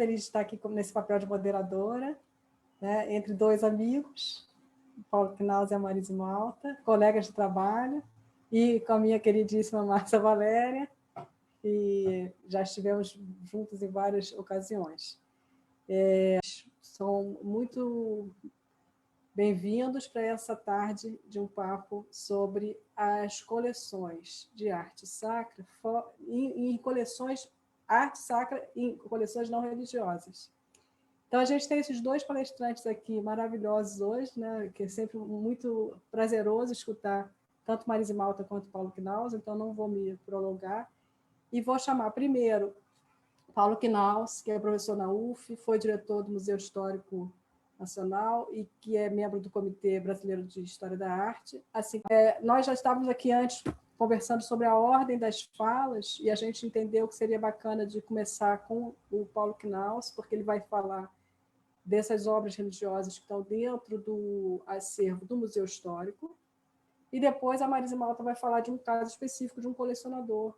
feliz de estar aqui nesse papel de moderadora, né, entre dois amigos, o Paulo Knaus e a Marise Malta, colegas de trabalho, e com a minha queridíssima Márcia Valéria, e já estivemos juntos em várias ocasiões. São muito bem-vindos para essa tarde de um papo sobre as coleções de arte sacra em coleções arte sacra em coleções não religiosas. Então, a gente tem esses dois palestrantes aqui maravilhosos hoje, né, que é sempre muito prazeroso escutar tanto Marise Malta quanto Paulo Knaus, então não vou me prolongar. E vou chamar primeiro Paulo Knaus, que é professor na UF, foi diretor do Museu Histórico Nacional e que é membro do Comitê Brasileiro de História da Arte. Assim, nós já estávamos aqui antes conversando sobre a ordem das falas e a gente entendeu que seria bacana de começar com o Paulo Knaus, porque ele vai falar dessas obras religiosas que estão dentro do acervo do Museu Histórico, e depois a Marise Malta vai falar de um caso específico de um colecionador,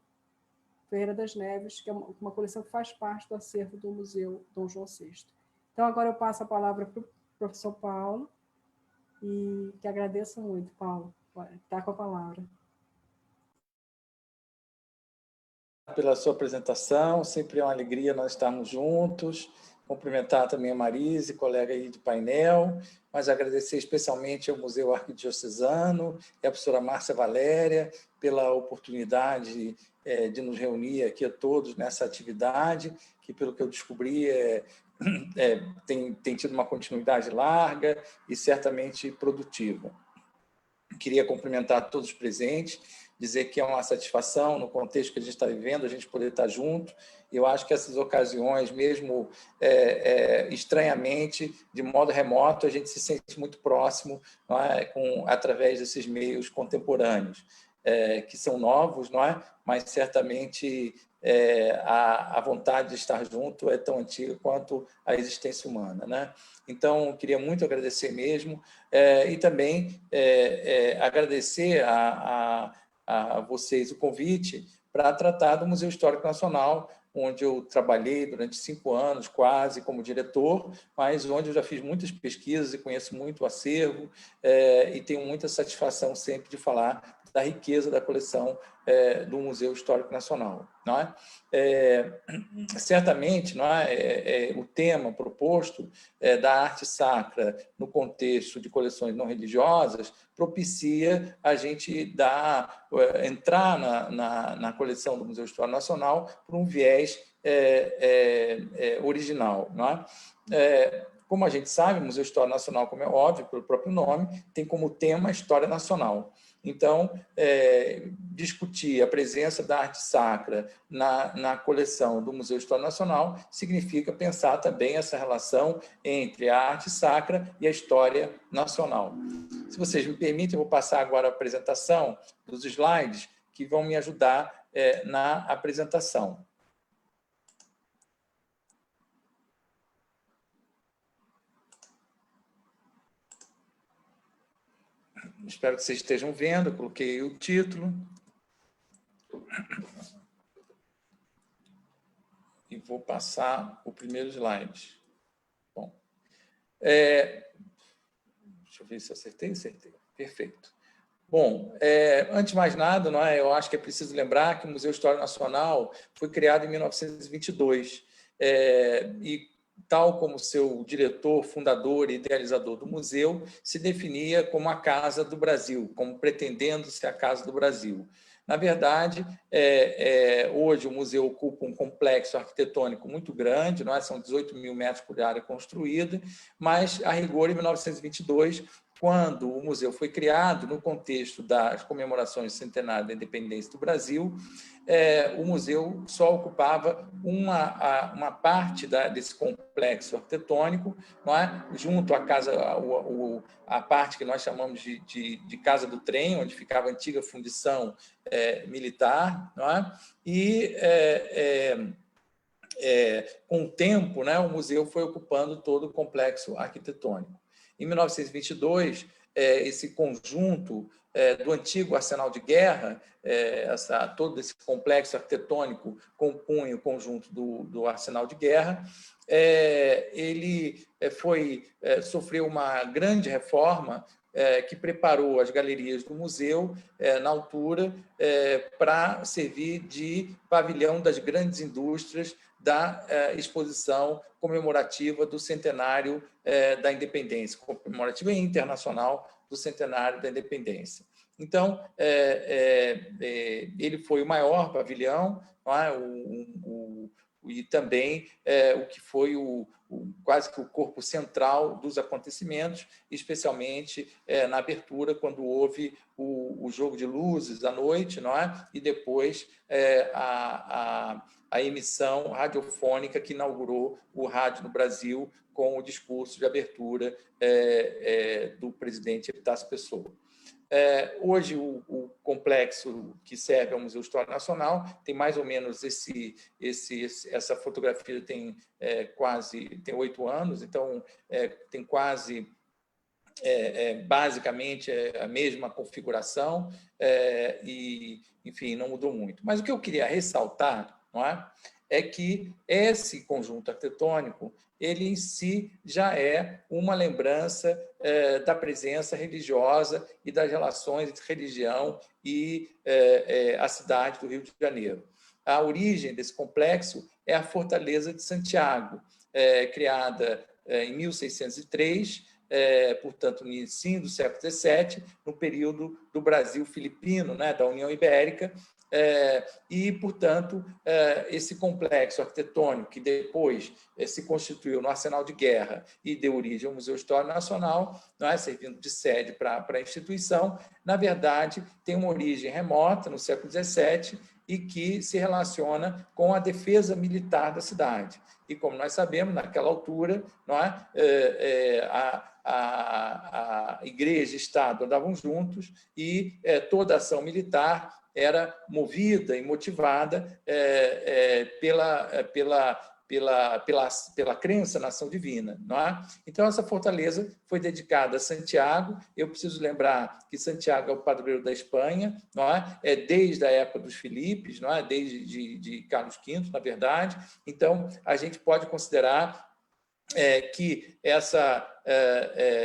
Ferreira das Neves, que é uma coleção que faz parte do acervo do Museu Dom João VI. Então, agora eu passo a palavra para o professor Paulo, e que agradeço muito, Paulo, está com a palavra. Pela sua apresentação, sempre é uma alegria nós estarmos juntos, cumprimentar também a Marise, colega aí de painel, mas agradecer especialmente ao Museu Arquidiocesano e à professora Márcia Valéria pela oportunidade de nos reunir aqui a todos nessa atividade, que, pelo que eu descobri, tem tido uma continuidade larga e certamente produtiva. Queria cumprimentar todos os presentes, dizer que é uma satisfação, no contexto que a gente está vivendo, a gente poder estar junto. Eu acho que essas ocasiões, mesmo estranhamente, de modo remoto, a gente se sente muito próximo, não é? Através desses meios contemporâneos, que são novos, não é? Mas certamente a vontade de estar junto é tão antiga quanto a existência humana, né? Então, queria muito agradecer mesmo, e também agradecer a vocês o convite para tratar do Museu Histórico Nacional, onde eu trabalhei durante 5 anos, quase, como diretor, mas onde eu já fiz muitas pesquisas e conheço muito o acervo, e tenho muita satisfação sempre de falar da riqueza da coleção do Museu Histórico Nacional. Não é? Certamente, não é? O tema proposto da arte sacra no contexto de coleções não religiosas propicia a gente entrar na coleção do Museu Histórico Nacional por um viés original. Não é? Como a gente sabe, o Museu Histórico Nacional, como é óbvio, pelo próprio nome, tem como tema a História Nacional. Então, discutir a presença da arte sacra na coleção do Museu Histórico Nacional significa pensar também essa relação entre a arte sacra e a história nacional. Se vocês me permitem, eu vou passar agora a apresentação dos slides que vão me ajudar na apresentação. Espero que vocês estejam vendo, eu coloquei o título. E vou passar o primeiro slide. Bom, deixa eu ver se eu acertei. Perfeito. Bom, antes de mais nada, não é, eu acho que é preciso lembrar que o Museu Histórico Nacional foi criado em 1922, e tal como seu diretor, fundador e idealizador do museu, se definia como a Casa do Brasil, como pretendendo ser a Casa do Brasil. Na verdade, hoje o museu ocupa um complexo arquitetônico muito grande, não é? São 18 mil metros por área construída, mas, a rigor, em 1922, quando o museu foi criado, no contexto das comemorações do centenário da independência do Brasil, o museu só ocupava uma parte desse complexo arquitetônico, não é? Junto à casa, a parte que nós chamamos de Casa do Trem, onde ficava a antiga fundição militar, não é? E com o tempo, né, o museu foi ocupando todo o complexo arquitetônico. Em 1922, esse conjunto do antigo arsenal de guerra, todo esse complexo arquitetônico compunha o conjunto do arsenal de guerra. Ele sofreu uma grande reforma que preparou as galerias do museu, na altura, para servir de pavilhão das grandes indústrias da exposição comemorativa do centenário da independência, comemorativa e internacional do centenário da independência. Então, ele foi o maior pavilhão, não é? E também o que foi quase que o corpo central dos acontecimentos, especialmente na abertura, quando houve o jogo de luzes à noite, não é? E depois a emissão radiofônica que inaugurou o rádio no Brasil com o discurso de abertura do presidente Epitácio Pessoa. Hoje, o complexo que serve ao Museu de História Nacional tem mais ou menos essa fotografia tem 8 anos, então tem quase basicamente a mesma configuração e, enfim, não mudou muito. Mas o que eu queria ressaltar, não é que esse conjunto arquitetônico, ele em si já é uma lembrança da presença religiosa e das relações entre religião e a cidade do Rio de Janeiro. A origem desse complexo é a Fortaleza de Santiago, criada em 1603, portanto, no início do século XVII, no período do Brasil filipino, né, da União Ibérica, e, portanto, esse complexo arquitetônico que depois se constituiu no Arsenal de Guerra e deu origem ao Museu de História Nacional, não é, servindo de sede para a instituição, na verdade, tem uma origem remota, no século XVII, e que se relaciona com a defesa militar da cidade. E, como nós sabemos, naquela altura, não é, a Igreja e o Estado andavam juntos e toda ação militar era movida e motivada pela crença na ação divina, não é? Então, essa fortaleza foi dedicada a Santiago. Eu preciso lembrar que Santiago é o padroeiro da Espanha, não é? Desde a época dos Filipes, não é? Desde de Carlos V, na verdade. Então, a gente pode considerar que essa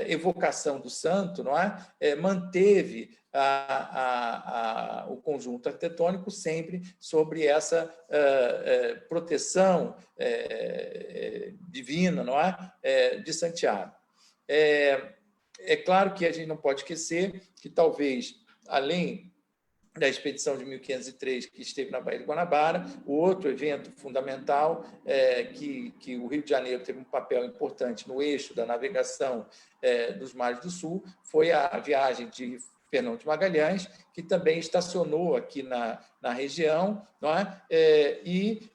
evocação do santo, não é? Manteve o conjunto arquitetônico sempre sobre essa proteção divina, não é? De Santiago. É claro que a gente não pode esquecer que talvez, além da expedição de 1503, que esteve na Baía de Guanabara, o outro evento fundamental que o Rio de Janeiro teve um papel importante no eixo da navegação dos mares do Sul foi a viagem de Fernão de Magalhães, que também estacionou aqui na região, não é? E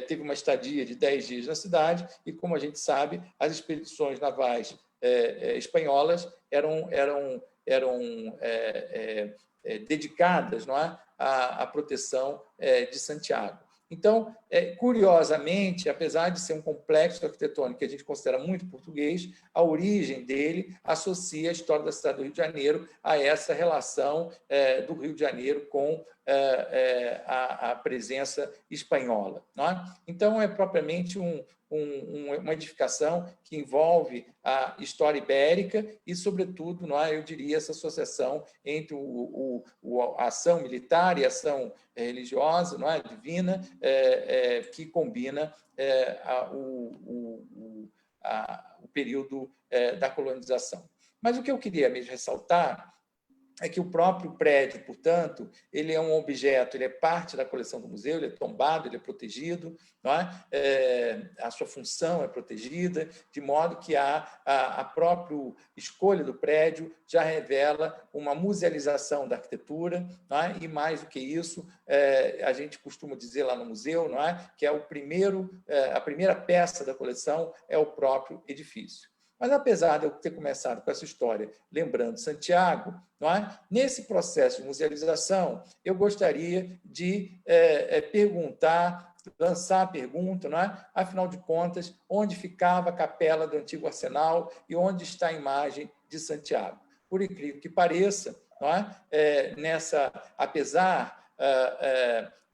teve uma estadia de 10 dias na cidade, e, como a gente sabe, as expedições navais espanholas eram dedicadas, não é, à proteção de Santiago. Então, curiosamente, apesar de ser um complexo arquitetônico que a gente considera muito português, a origem dele associa a história da cidade do Rio de Janeiro a essa relação do Rio de Janeiro com a presença espanhola, não é? Então, é propriamente uma edificação que envolve a história ibérica e, sobretudo, não é, eu diria, essa associação entre a ação militar e a ação religiosa, não é, divina, que combina o período da colonização. Mas o que eu queria mesmo ressaltar é que o próprio prédio, portanto, ele é um objeto, ele é parte da coleção do museu, ele é tombado, ele é protegido, não é? A sua função é protegida, de modo que a própria escolha do prédio já revela uma musealização da arquitetura, não é? E, mais do que isso, a gente costuma dizer lá no museu, não é? Que a primeira peça da coleção é o próprio edifício. Mas, apesar de eu ter começado com essa história lembrando Santiago, não é? Nesse processo de musealização, eu gostaria de lançar a pergunta, não é? Afinal de contas, onde ficava a capela do antigo arsenal e onde está a imagem de Santiago? Por incrível que pareça, não é? Apesar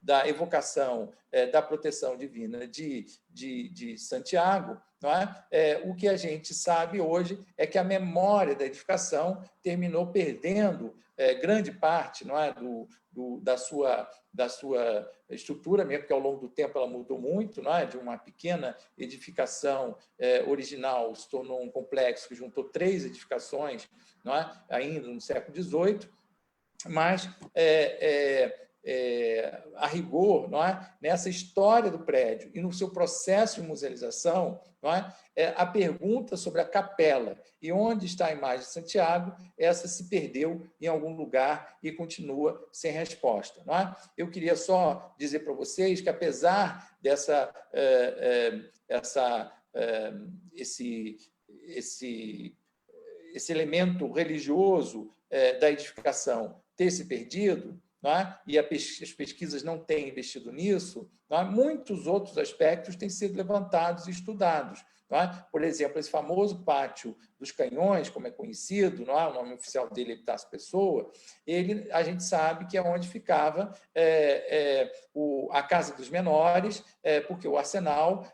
da evocação da proteção divina de Santiago, não é? O que a gente sabe hoje é que a memória da edificação terminou perdendo grande parte, não é, da sua estrutura, mesmo porque ao longo do tempo ela mudou muito, não é? De uma pequena edificação original se tornou um complexo que juntou 3 edificações, não é? Ainda no século XVIII, mas a rigor, não é? Nessa história do prédio e no seu processo de musealização, não é? A pergunta sobre a capela e onde está a imagem de Santiago, essa se perdeu em algum lugar e continua sem resposta. Não é? Eu queria só dizer para vocês que, apesar esse elemento religioso da edificação ter se perdido, não é? E as pesquisas não têm investido nisso, não é? Muitos outros aspectos têm sido levantados e estudados. Não é? Por exemplo, esse famoso Pátio dos Canhões, como é conhecido, não é? O nome oficial dele é Epitácio Pessoa, a gente sabe que é onde ficava a Casa dos Menores, porque o arsenal,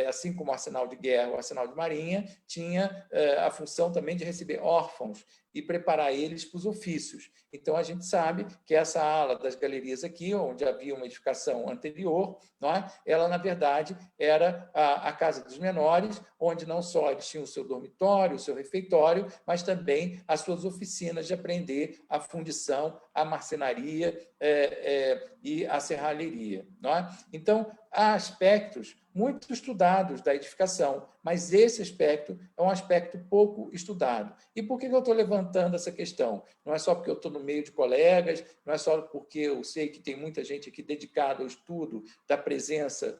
assim como o arsenal de guerra, o arsenal de marinha, tinha a função também de receber órfãos e preparar eles para os ofícios. Então, a gente sabe que essa ala das galerias aqui, onde havia uma edificação anterior, não é? Ela, na verdade, era a Casa dos Menores, onde não só eles tinham o seu dormitório, o seu refeitório, mas também as suas oficinas de aprender a fundição, a marcenaria e a serralheria. Não é? Então, há aspectos muito estudados da edificação, mas esse aspecto é um aspecto pouco estudado. E por que eu estou levantando essa questão? Não é só porque eu estou no meio de colegas, não é só porque eu sei que tem muita gente aqui dedicada ao estudo da presença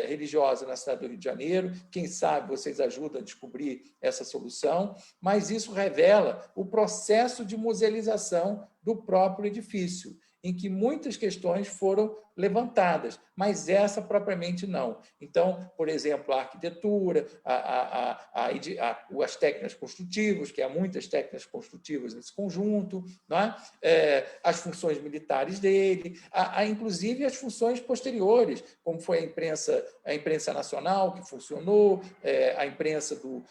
religiosa na cidade do Rio de Janeiro, quem sabe vocês ajudam a descobrir essa solução, mas isso revela o processo de musealização do próprio edifício, em que muitas questões foram levantadas, mas essa propriamente não. Então, por exemplo, a arquitetura, as técnicas construtivas, que há muitas técnicas construtivas nesse conjunto, não é? As funções militares dele, inclusive as funções posteriores, como foi a imprensa nacional, que funcionou, a imprensa do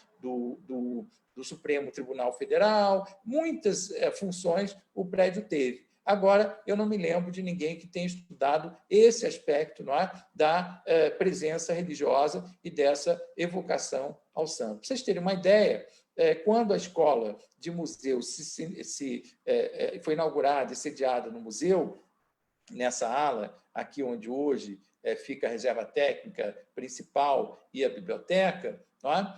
Supremo Tribunal Federal, muitas funções o prédio teve. Agora, eu não me lembro de ninguém que tenha estudado esse aspecto, não é? Da presença religiosa e dessa evocação ao santo. Para vocês terem uma ideia, quando a escola de museu foi inaugurada e sediada no museu, nessa ala, aqui onde hoje fica a reserva técnica principal e a biblioteca, não é?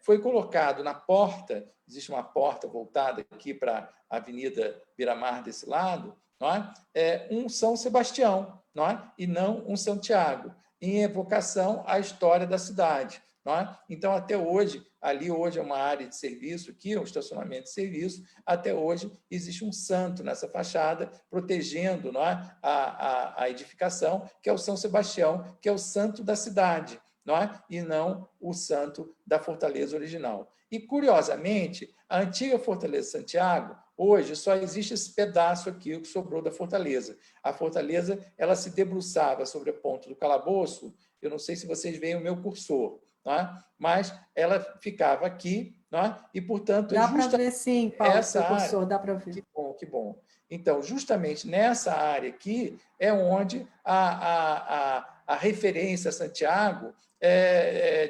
Foi colocado na porta, existe uma porta voltada aqui para a Avenida Beira-Mar desse lado, não é? Um São Sebastião, não é? E não um Santiago, em evocação à história da cidade. Não é? Então, até hoje, ali hoje é uma área de serviço, aqui um estacionamento de serviço, até hoje existe um santo nessa fachada, protegendo, não é? a edificação, que é o São Sebastião, que é o santo da cidade, não é? E não o santo da fortaleza original. E, curiosamente, a antiga Fortaleza de Santiago, hoje só existe esse pedaço aqui, o que sobrou da fortaleza. A fortaleza, ela se debruçava sobre a ponta do calabouço, eu não sei se vocês veem o meu cursor, não é? Mas ela ficava aqui, não é? E, portanto, dá para ver sim, Paulo, essa seu cursor, área, dá para ver. Que bom, que bom. Então, justamente nessa área aqui é onde a referência a Santiago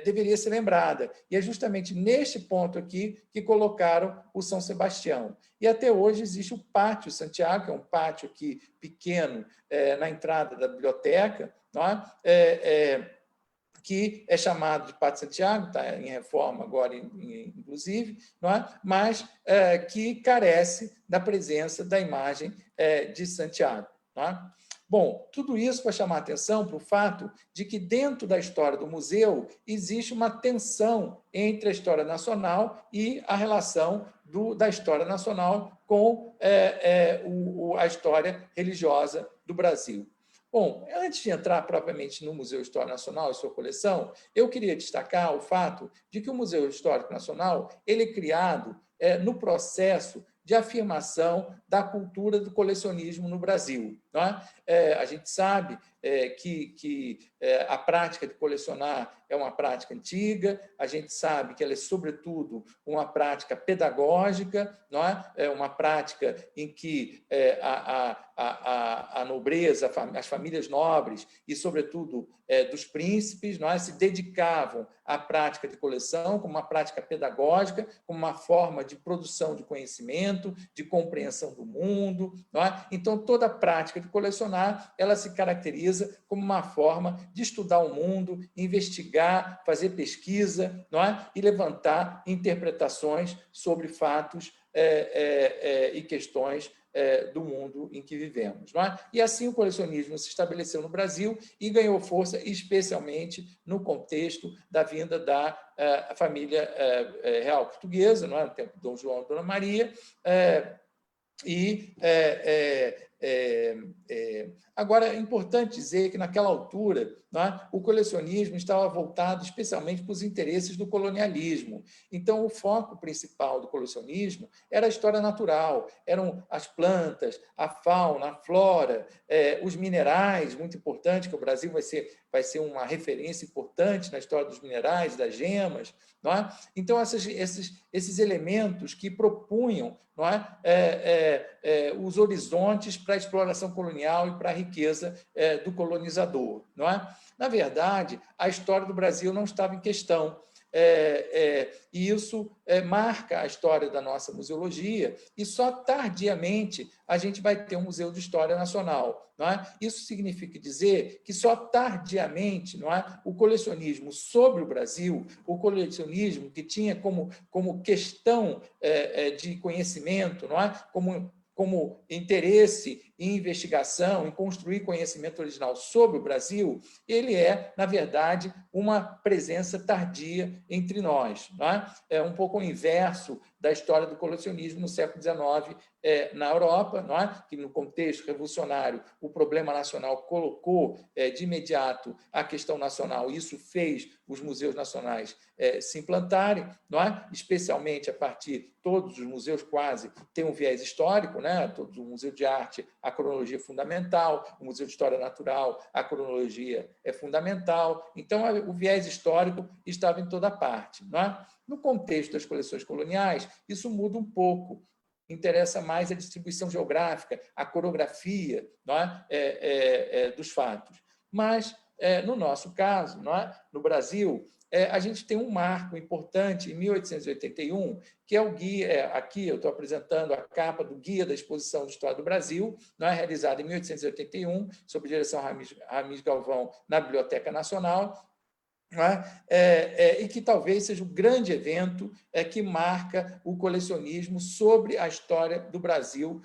deveria ser lembrada. E é justamente neste ponto aqui que colocaram o São Sebastião. E até hoje existe o Pátio Santiago, que é um pátio aqui pequeno na entrada da biblioteca, não é? Que é chamado de Pátio Santiago, está em reforma agora, inclusive, não é? Mas que carece da presença da imagem de Santiago. Não é? Bom, tudo isso para chamar a atenção para o fato de que, dentro da história do museu, existe uma tensão entre a história nacional e a relação da história nacional com a história religiosa do Brasil. Bom, antes de entrar propriamente no Museu Histórico Nacional e sua coleção, eu queria destacar o fato de que o Museu Histórico Nacional ele é criado no processo de afirmação da cultura do colecionismo no Brasil. Não é? A gente sabe que a prática de colecionar é uma prática antiga, a gente sabe que ela é, sobretudo, uma prática pedagógica, não é? É uma prática em que a nobreza, as famílias nobres e, sobretudo, dos príncipes, não é? Se dedicavam à prática de coleção como uma prática pedagógica, como uma forma de produção de conhecimento, de compreensão do mundo. Não é? Então, toda a prática de colecionar ela se caracteriza como uma forma de estudar o mundo, investigar, fazer pesquisa, não é? E levantar interpretações sobre fatos e questões do mundo em que vivemos. Não é? E assim o colecionismo se estabeleceu no Brasil e ganhou força, especialmente no contexto da vinda da família real portuguesa, não é? No tempo de Dom João e Dona Maria, agora, é importante dizer que, naquela altura, não é, o colecionismo estava voltado especialmente para os interesses do colonialismo. Então, o foco principal do colecionismo era a história natural, eram as plantas, a fauna, a flora, os minerais, muito importante, que o Brasil vai ser uma referência importante na história dos minerais, das gemas. Não é? Então, esses elementos que propunham, não é, os horizontes para a exploração colonial e para a riqueza do colonizador. Não é? Na verdade, a história do Brasil não estava em questão. E isso marca a história da nossa museologia, e só tardiamente a gente vai ter um Museu de História Nacional. Não é? Isso significa dizer que só tardiamente, não é, o colecionismo sobre o Brasil, o colecionismo que tinha como questão de conhecimento, não é? Como interesse em investigação, em construir conhecimento original sobre o Brasil, ele é, na verdade, uma presença tardia entre nós. Não é? É um pouco o inverso da história do colecionismo no século XIX na Europa, não é? Que, no contexto revolucionário, o problema nacional colocou de imediato a questão nacional, e isso fez os museus nacionais se implantarem, não é? Especialmente a partir, todos os museus quase têm um viés histórico, né? Todo o Museu de Arte, a cronologia é fundamental, o Museu de História Natural, a cronologia é fundamental. Então, o viés histórico estava em toda parte. Não é? No contexto das coleções coloniais, isso muda um pouco. Interessa mais a distribuição geográfica, a coreografia, não é? Dos fatos. Mas, no nosso caso, não é? No Brasil, a gente tem um marco importante, em 1881, que é o guia, aqui eu estou apresentando a capa do Guia da Exposição de História do Brasil, não é? Realizada em 1881, sob direção Ramis Galvão, na Biblioteca Nacional, e que talvez seja o grande evento que marca o colecionismo sobre a história do Brasil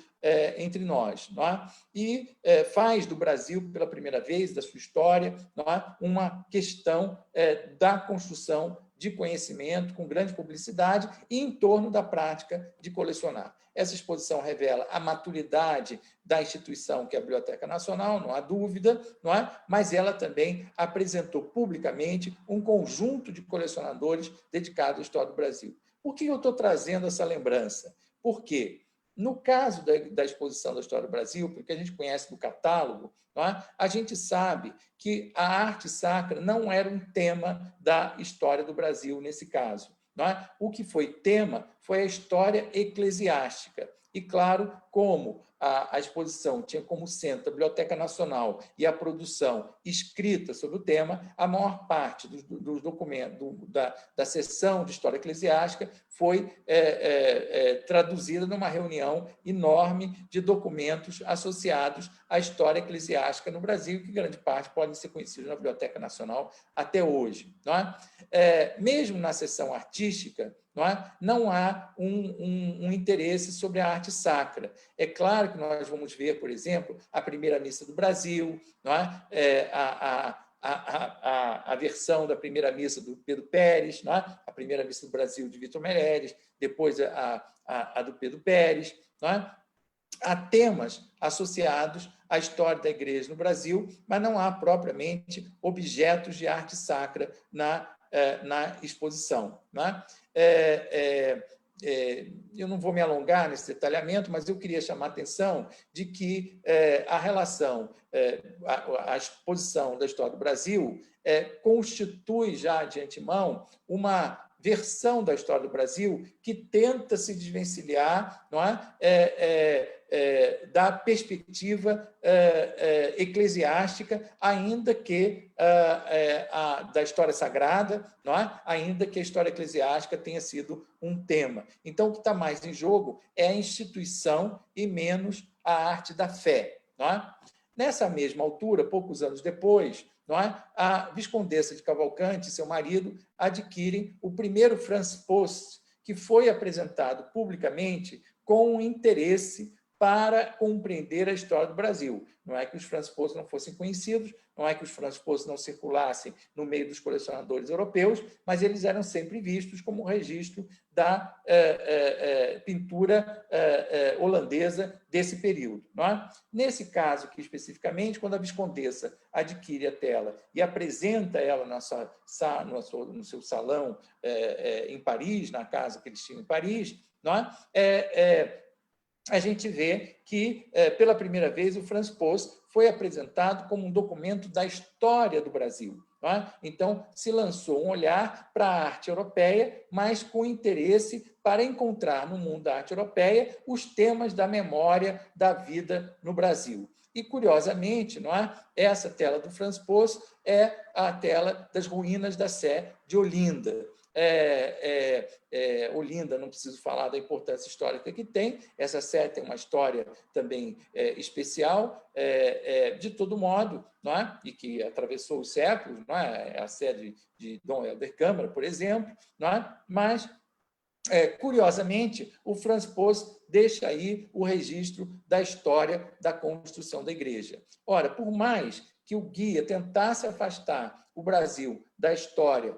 entre nós. Não é? E faz do Brasil, pela primeira vez da sua história, não é? Uma questão da construção de conhecimento com grande publicidade e em torno da prática de colecionar. Essa exposição revela a maturidade da instituição, que é a Biblioteca Nacional, não há dúvida, não é? Mas ela também apresentou publicamente um conjunto de colecionadores dedicados à história do Brasil. Por que eu estou trazendo essa lembrança? Porque, no caso da exposição da história do Brasil, porque a gente conhece do catálogo, não é? A gente sabe que a arte sacra não era um tema da história do Brasil nesse caso. Não é? O que foi tema foi a história eclesiástica. E, claro, como a exposição tinha como centro a Biblioteca Nacional e a produção escrita sobre o tema, a maior parte dos documentos da seção de História Eclesiástica foi traduzida numa reunião enorme de documentos associados à história eclesiástica no Brasil, que grande parte podem ser conhecidos na Biblioteca Nacional até hoje. Não é? Mesmo na seção artística, não há um interesse sobre a arte sacra. É claro que nós vamos ver, por exemplo, a primeira missa do Brasil, não é? A versão da primeira missa do Pedro Pérez, não é? A primeira missa do Brasil de Vitor Meirelles, depois a do Pedro Pérez. Não é? Há temas associados à história da igreja no Brasil, mas não há propriamente objetos de arte sacra na exposição. Não é? eu não vou me alongar nesse detalhamento, mas eu queria chamar a atenção de que a relação, a exposição da história do Brasil constitui já de antemão uma versão da história do Brasil que tenta se desvencilhar, não é? Da perspectiva eclesiástica, ainda que da história sagrada, não é? Ainda que a história eclesiástica tenha sido um tema. Então, o que está mais em jogo é a instituição e menos a arte da fé. Não é? Nessa mesma altura, poucos anos depois, não é? A Viscondessa de Cavalcante e seu marido adquirem o primeiro France Post, que foi apresentado publicamente com um interesse para compreender a história do Brasil. Não é que os France Post não fossem conhecidos, não é que os France Post não circulassem no meio dos colecionadores europeus, mas eles eram sempre vistos como um registro da pintura holandesa desse período. Não é? Nesse caso aqui, especificamente, quando a Viscondessa adquire a tela e apresenta ela no seu salão em Paris, na casa que eles tinham em Paris, não é? A gente vê que, pela primeira vez, o France Post foi apresentado como um documento da história do Brasil. Não é? Então, se lançou um olhar para a arte europeia, mas com interesse para encontrar no mundo da arte europeia os temas da memória da vida no Brasil. E, curiosamente, não é? Essa tela do France Post é a tela das ruínas da Sé de Olinda. Olinda, não preciso falar da importância histórica que tem, essa Sé tem uma história também especial, de todo modo, não é? E que atravessou os séculos, não é? A Sé de Dom Helder Câmara, por exemplo, não é? Mas, curiosamente, o France Post deixa aí o registro da história da construção da igreja. Ora, por mais que o guia tentasse afastar o Brasil da história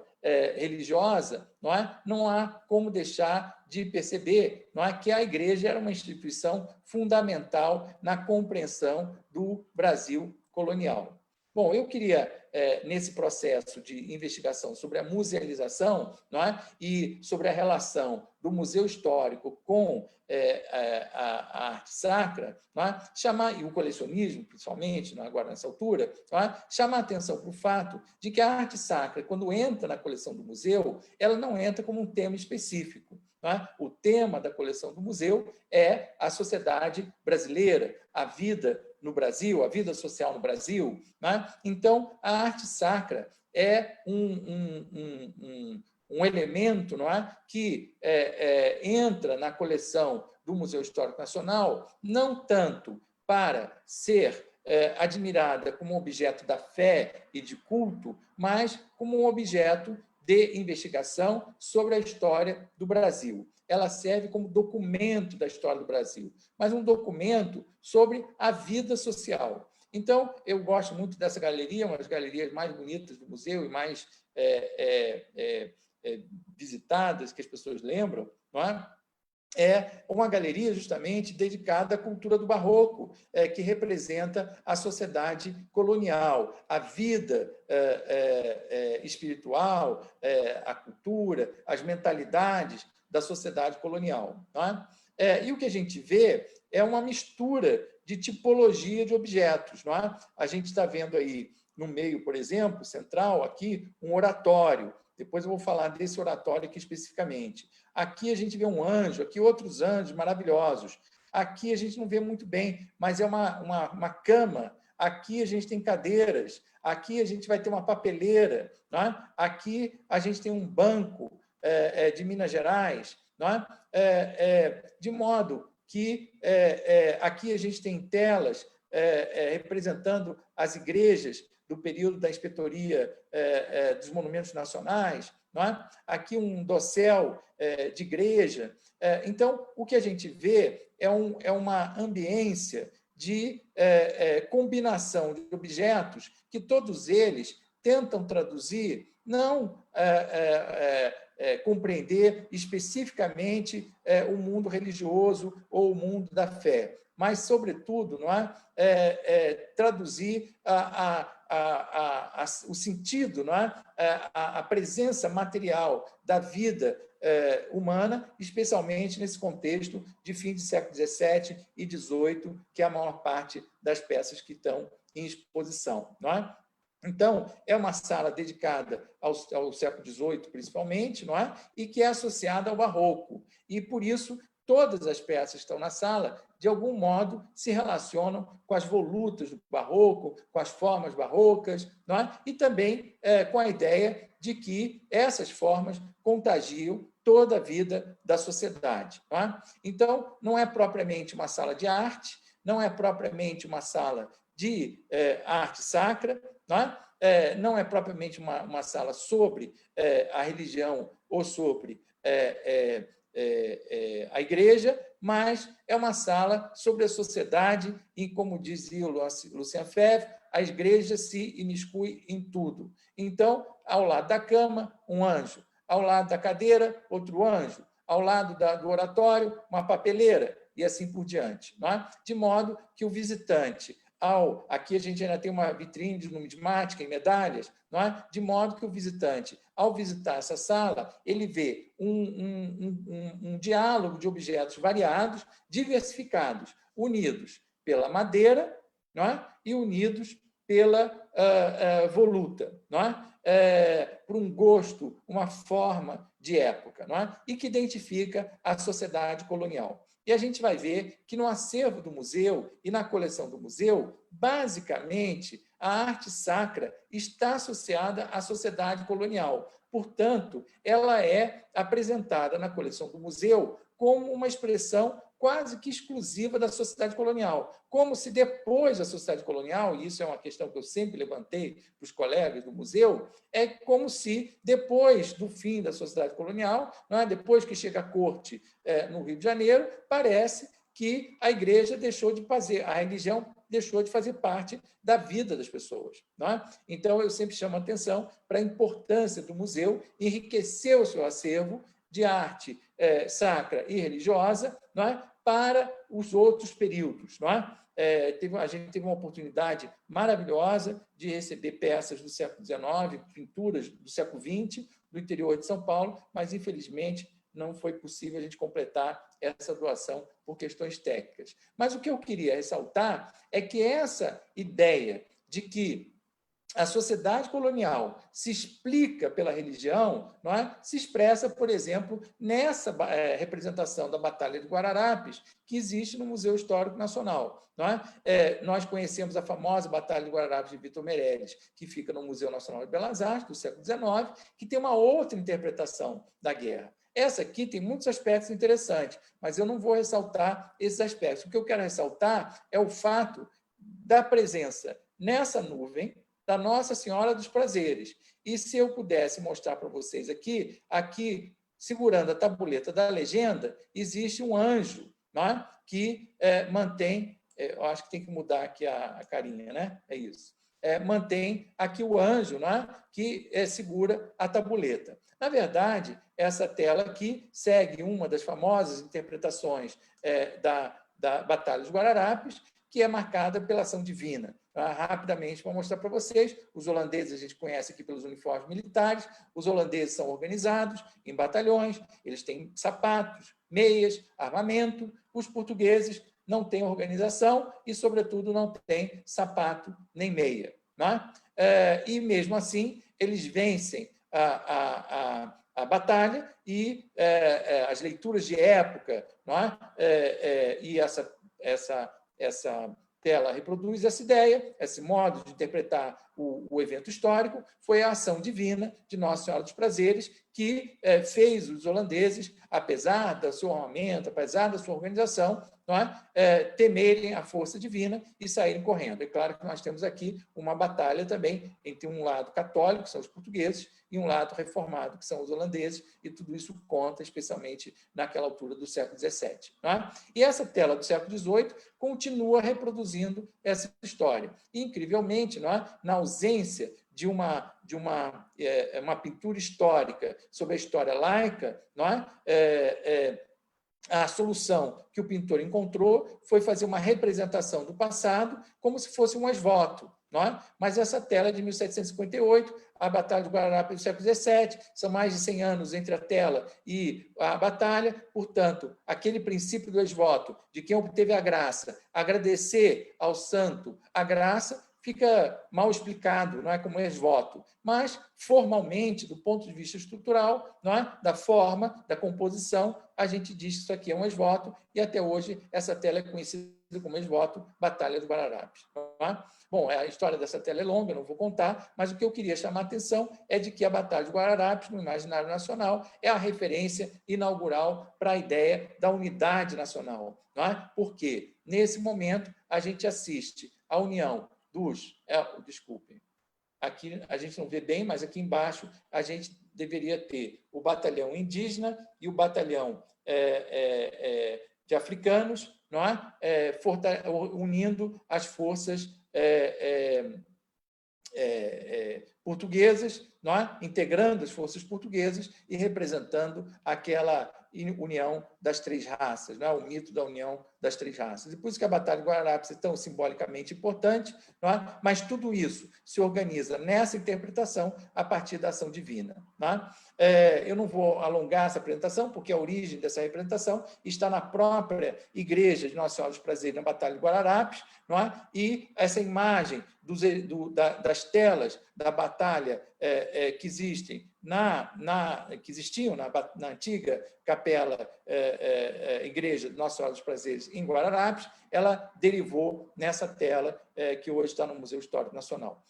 religiosa, não é? Não há como deixar de perceber, não é, que a igreja era uma instituição fundamental na compreensão do Brasil colonial. Bom, eu queria, nesse processo de investigação sobre a musealização, não é? E sobre a relação do Museu Histórico com a arte sacra, não é? E o colecionismo, principalmente, não é? Agora nessa altura, não é? Chamar a atenção para o fato de que a arte sacra, quando entra na coleção do museu, ela não entra como um tema específico. Não é? O tema da coleção do museu é a sociedade brasileira, a vida no Brasil, a vida social no Brasil. Não é? Então, a arte sacra é um elemento, não é? Que entra na coleção do Museu Histórico Nacional, não tanto para ser admirada como objeto da fé e de culto, mas como um objeto de investigação sobre a história do Brasil. Ela serve como documento da história do Brasil, mas um documento sobre a vida social. Então, eu gosto muito dessa galeria, uma das galerias mais bonitas do museu e mais visitadas, que as pessoas lembram, não é? É uma galeria justamente dedicada à cultura do barroco, que representa a sociedade colonial, a vida espiritual, a cultura, as mentalidades da sociedade colonial. Não é? E o que a gente vê é uma mistura de tipologia de objetos. Não é? A gente está vendo aí no meio, por exemplo, central, aqui, um oratório. Depois eu vou falar desse oratório aqui especificamente. Aqui a gente vê um anjo, aqui outros anjos maravilhosos. Aqui a gente não vê muito bem, mas é uma cama. Aqui a gente tem cadeiras. Aqui a gente vai ter uma papeleira. Não é? Aqui a gente tem um banco de Minas Gerais. Não é? De modo que aqui a gente tem telas representando as igrejas do período da inspetoria dos monumentos nacionais, não é? Aqui um dossel de igreja. Então, o que a gente vê é uma ambiência de combinação de objetos que todos eles tentam traduzir não compreender especificamente o mundo religioso ou o mundo da fé, mas, sobretudo, não é? Traduzir o sentido, não é? A presença material da vida humana, especialmente nesse contexto de fim de século XVII e XVIII, que é a maior parte das peças que estão em exposição, não é? Então, é uma sala dedicada ao século XVIII, principalmente, não é? E que é associada ao barroco. E, por isso, todas as peças que estão na sala, de algum modo, se relacionam com as volutas do barroco, com as formas barrocas, não é? E também com a ideia de que essas formas contagiam toda a vida da sociedade. Não é? Então, não é propriamente uma sala de arte, não é propriamente uma sala de arte sacra, não é propriamente uma sala sobre a religião ou sobre a igreja, mas é uma sala sobre a sociedade e, como dizia o Lucien Febvre, a igreja se imiscui em tudo. Então, ao lado da cama, um anjo, ao lado da cadeira, outro anjo, ao lado do oratório, uma papeleira, e assim por diante. Não é? De modo que o visitante, aqui a gente ainda tem uma vitrine de numismática e medalhas, não é? De modo que o visitante, ao visitar essa sala, ele vê um diálogo de objetos variados, diversificados, unidos pela madeira, não é? E unidos pela voluta, não é? Por um gosto, uma forma de época, não é? E que identifica a sociedade colonial. E a gente vai ver que no acervo do museu e na coleção do museu, basicamente, a arte sacra está associada à sociedade colonial. Portanto, ela é apresentada na coleção do museu como uma expressão quase que exclusiva da sociedade colonial, como se depois da sociedade colonial, e isso é uma questão que eu sempre levantei para os colegas do museu, é como se depois do fim da sociedade colonial, não é? Depois que chega a corte no Rio de Janeiro, parece que a igreja deixou de fazer, a religião deixou de fazer parte da vida das pessoas. Não é? Então, eu sempre chamo a atenção para a importância do museu enriquecer o seu acervo de arte sacra e religiosa, não é? Para os outros períodos. Não é? A gente teve uma oportunidade maravilhosa de receber peças do século XIX, pinturas do século XX, do interior de São Paulo, mas, infelizmente, não foi possível a gente completar essa doação por questões técnicas. Mas o que eu queria ressaltar é que essa ideia de que a sociedade colonial se explica pela religião, não é? Se expressa, por exemplo, nessa representação da Batalha de Guararapes, que existe no Museu Histórico Nacional. Não é? Nós conhecemos a famosa Batalha de Guararapes de Vitor Meirelles, que fica no Museu Nacional de Belas Artes, do século XIX, que tem uma outra interpretação da guerra. Essa aqui tem muitos aspectos interessantes, mas eu não vou ressaltar esses aspectos. O que eu quero ressaltar é o fato da presença nessa nuvem da Nossa Senhora dos Prazeres. E se eu pudesse mostrar para vocês aqui, segurando a tabuleta da legenda, existe um anjo, não é? Que mantém, eu acho que tem que mudar aqui a carinha, né? É isso. Mantém aqui o anjo, não é? Que segura a tabuleta. Na verdade, essa tela aqui segue uma das famosas interpretações da Batalha dos Guararapes, que é marcada pela ação divina. Rapidamente, vou mostrar para vocês. Os holandeses a gente conhece aqui pelos uniformes militares. Os holandeses são organizados em batalhões, eles têm sapatos, meias, armamento. Os portugueses não têm organização e, sobretudo, não têm sapato nem meia. Não é? E, mesmo assim, eles vencem a batalha e as leituras de época, não é? E essa tela reproduz essa ideia, esse modo de interpretar o evento histórico, foi a ação divina de Nossa Senhora dos Prazeres, que fez os holandeses, apesar do seu armamento, apesar da sua organização, não é? Temerem a força divina e saírem correndo. É claro que nós temos aqui uma batalha também entre um lado católico, que são os portugueses, e um lado reformado, que são os holandeses, e tudo isso conta, especialmente naquela altura do século XVII. Não é? E essa tela do século XVIII continua reproduzindo essa história. E, incrivelmente, não é? Na ausência uma pintura histórica sobre a história laica, não é? A solução que o pintor encontrou foi fazer uma representação do passado como se fosse um esvoto. Não é? Mas essa tela é de 1758, a Batalha de Guararapes do século XVII, são mais de 100 anos entre a tela e a batalha, portanto, aquele princípio do esvoto, de quem obteve a graça, agradecer ao santo a graça, fica mal explicado, não é como esvoto, mas formalmente, do ponto de vista estrutural, não é? Da forma, da composição, a gente diz que isso aqui é um esvoto, e até hoje essa tela é conhecida como esvoto, Batalha do Guararapes. Não é? Bom, a história dessa tela é longa, não vou contar, mas o que eu queria chamar a atenção é de que a Batalha de Guararapes, no imaginário nacional, é a referência inaugural para a ideia da unidade nacional. Não é? Porque, nesse momento, a gente assiste à união desculpem, aqui a gente não vê bem, mas aqui embaixo a gente deveria ter o batalhão indígena e o batalhão de africanos, não é? Unindo as forças portuguesas, não é? Integrando as forças portuguesas e representando aquela união das três raças, não é? O mito da união das três raças. E por isso que a Batalha de Guararapes é tão simbolicamente importante, não é? Mas tudo isso se organiza nessa interpretação a partir da ação divina. Não é? Eu não vou alongar essa apresentação, porque a origem dessa representação está na própria igreja de Nossa Senhora dos Prazeres, na Batalha de Guararapes, não é? E essa imagem das telas da batalha que existiam na antiga capela igreja de Nossa Senhora dos Prazeres em Guararapes, ela derivou nessa tela que hoje está no Museu Histórico Nacional.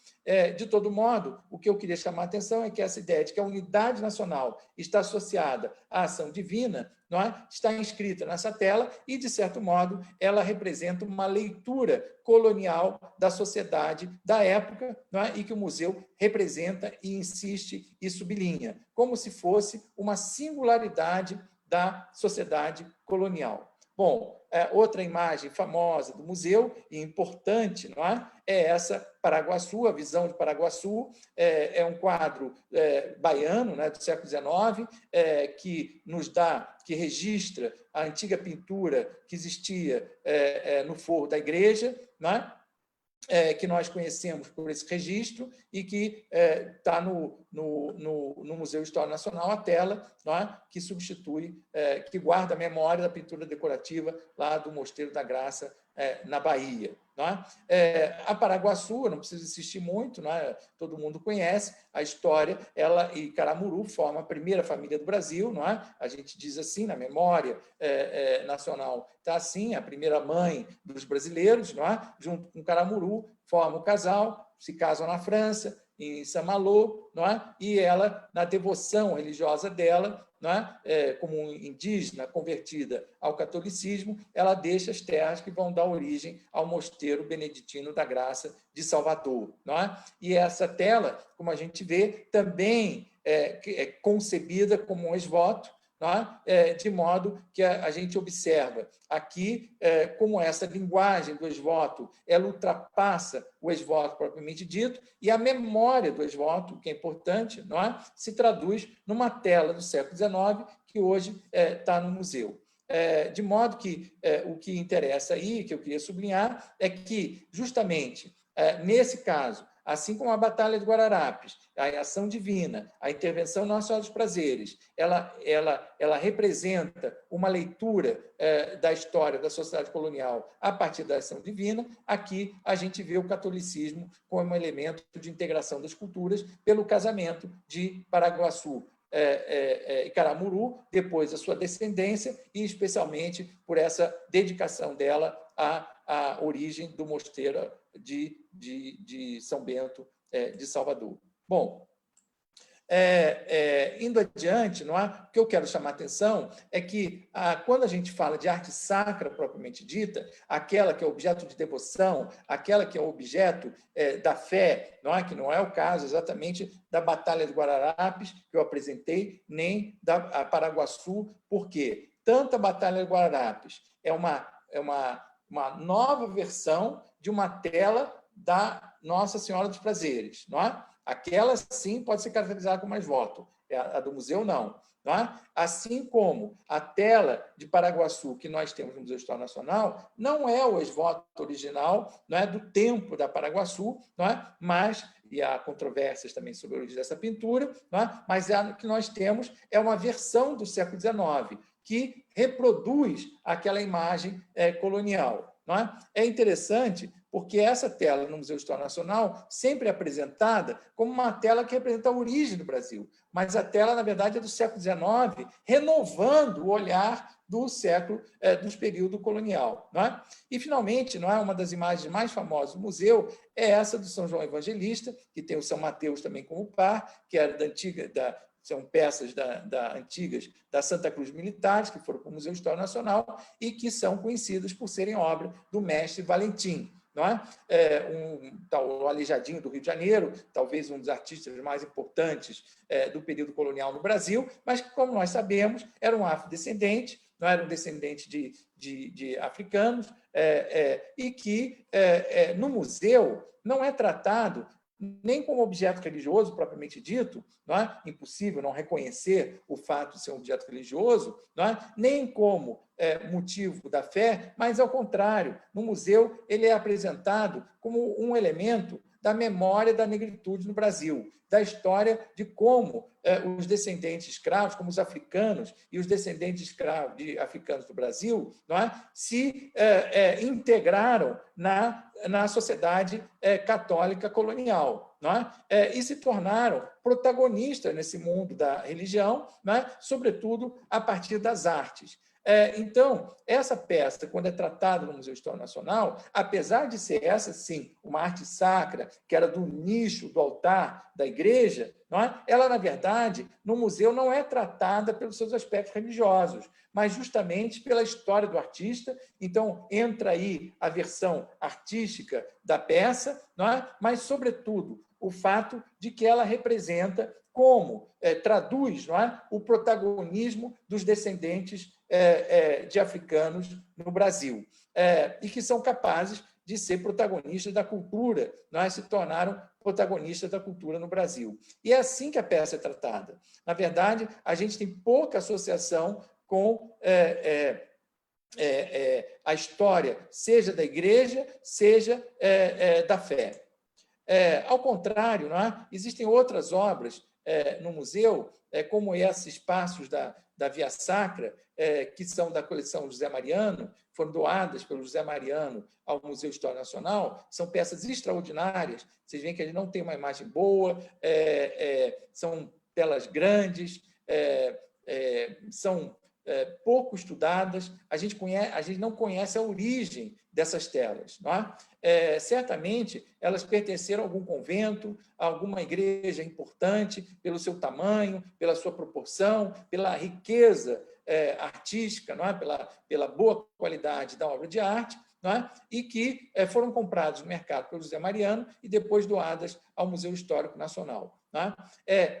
De todo modo, o que eu queria chamar a atenção é que essa ideia de que a unidade nacional está associada à ação divina, não é? Está inscrita nessa tela e, de certo modo, ela representa uma leitura colonial da sociedade da época, não é? E que o museu representa e insiste e sublinha, como se fosse uma singularidade da sociedade colonial. Bom, outra imagem famosa do museu e importante, não é? É essa Paraguaçu, a visão de Paraguaçu, é um quadro baiano, né, do século XIX, que registra a antiga pintura que existia no forro da igreja, não é? Que nós conhecemos por esse registro e que está no Museu Histórico Nacional, a tela, não é? Que substitui, que guarda a memória da pintura decorativa lá do Mosteiro da Graça, na Bahia. Não é? A Paraguaçu, eu não preciso insistir muito, não é? Todo mundo conhece a história, ela e Caramuru formam a primeira família do Brasil, não é? A gente diz assim, na memória nacional, está assim, a primeira mãe dos brasileiros, não é? Junto com Caramuru, forma o casal, se casam na França, em Saint-Malo, não é? E ela, na devoção religiosa dela, não é? Como indígena convertida ao catolicismo, ela deixa as terras que vão dar origem ao Mosteiro Beneditino da Graça de Salvador. Não é? E essa tela, como a gente vê, também é concebida como um esvoto, não é? De modo que a gente observa aqui como essa linguagem do esvoto ela ultrapassa o esvoto propriamente dito, e a memória do esvoto, que é importante, não é? Se traduz numa tela do século XIX, que hoje está no museu. De modo que o que interessa aí, que eu queria sublinhar, é que, justamente, nesse caso, assim como a Batalha de Guararapes, a ação divina, a intervenção Nossa Senhora dos Prazeres, ela representa uma leitura da história da sociedade colonial a partir da ação divina. Aqui a gente vê o catolicismo como um elemento de integração das culturas pelo casamento de Paraguaçu e Caramuru, depois a sua descendência e, especialmente, por essa dedicação dela à origem do mosteiro de São Bento de Salvador. Bom, indo adiante, não é? O que eu quero chamar a atenção é que, quando a gente fala de arte sacra propriamente dita, aquela que é objeto de devoção, aquela que é objeto da fé, não é? Que não é o caso exatamente da Batalha de Guararapes, que eu apresentei, nem da Paraguaçu, porque tanto a Batalha de Guararapes é uma nova versão de uma tela da Nossa Senhora dos Prazeres, não é? Aquela, sim, pode ser caracterizada como mais voto. A do museu, não. Assim como a tela de Paraguaçu que nós temos no Museu de História Nacional não é o esvoto original, não é do tempo da Paraguaçu, mas, e há controvérsias também sobre a origem dessa pintura, mas a que nós temos é uma versão do século XIX, que reproduz aquela imagem colonial. É interessante porque essa tela no Museu de História Nacional sempre é apresentada como uma tela que representa a origem do Brasil, mas a tela, na verdade, é do século XIX, renovando o olhar do século, do período colonial. E, finalmente, uma das imagens mais famosas do museu é essa do São João Evangelista, que tem o São Mateus também como par, que era da antiga... são peças antigas da Santa Cruz Militares, que foram para o Museu de História Nacional e que são conhecidas por serem obra do mestre Valentim. O Aleijadinho do Rio de Janeiro, talvez um dos artistas mais importantes do período colonial no Brasil, mas que, como nós sabemos, era um afrodescendente, não era um descendente de africanos, e que no museu não é tratado nem como objeto religioso propriamente dito, impossível não reconhecer o fato de ser um objeto religioso, nem como motivo da fé, mas, ao contrário, no museu ele é apresentado como um elemento da memória da negritude no Brasil, da história de como os descendentes escravos, como os africanos e os descendentes escravos de africanos do Brasil, se integraram na sociedade católica colonial, e se tornaram protagonistas nesse mundo da religião, sobretudo a partir das artes. Então, essa peça, quando é tratada no Museu de História Nacional, apesar de ser essa, sim, uma arte sacra, que era do nicho do altar da igreja, ela, na verdade, no museu não é tratada pelos seus aspectos religiosos, mas justamente pela história do artista. Então, entra aí a versão artística da peça, mas, sobretudo, o fato de que ela representa como traduz o protagonismo dos descendentes de africanos no Brasil, e que são capazes de ser protagonistas da cultura, se tornaram protagonistas da cultura no Brasil. E é assim que a peça é tratada. Na verdade, a gente tem pouca associação com a história, seja da igreja, seja da fé. Ao contrário, existem outras obras no museu, como esses passos da Via Sacra, que são da coleção José Mariano, foram doadas pelo José Mariano ao Museu de História Nacional, são peças extraordinárias. Vocês veem que ele não tem uma imagem boa, são telas grandes, são pouco estudadas, a gente não conhece a origem dessas telas. Certamente, elas pertenceram a algum convento, a alguma igreja importante, pelo seu tamanho, pela sua proporção, pela riqueza artística, pela boa qualidade da obra de arte, e que foram compradas no mercado pelo José Mariano e depois doadas ao Museu Histórico Nacional.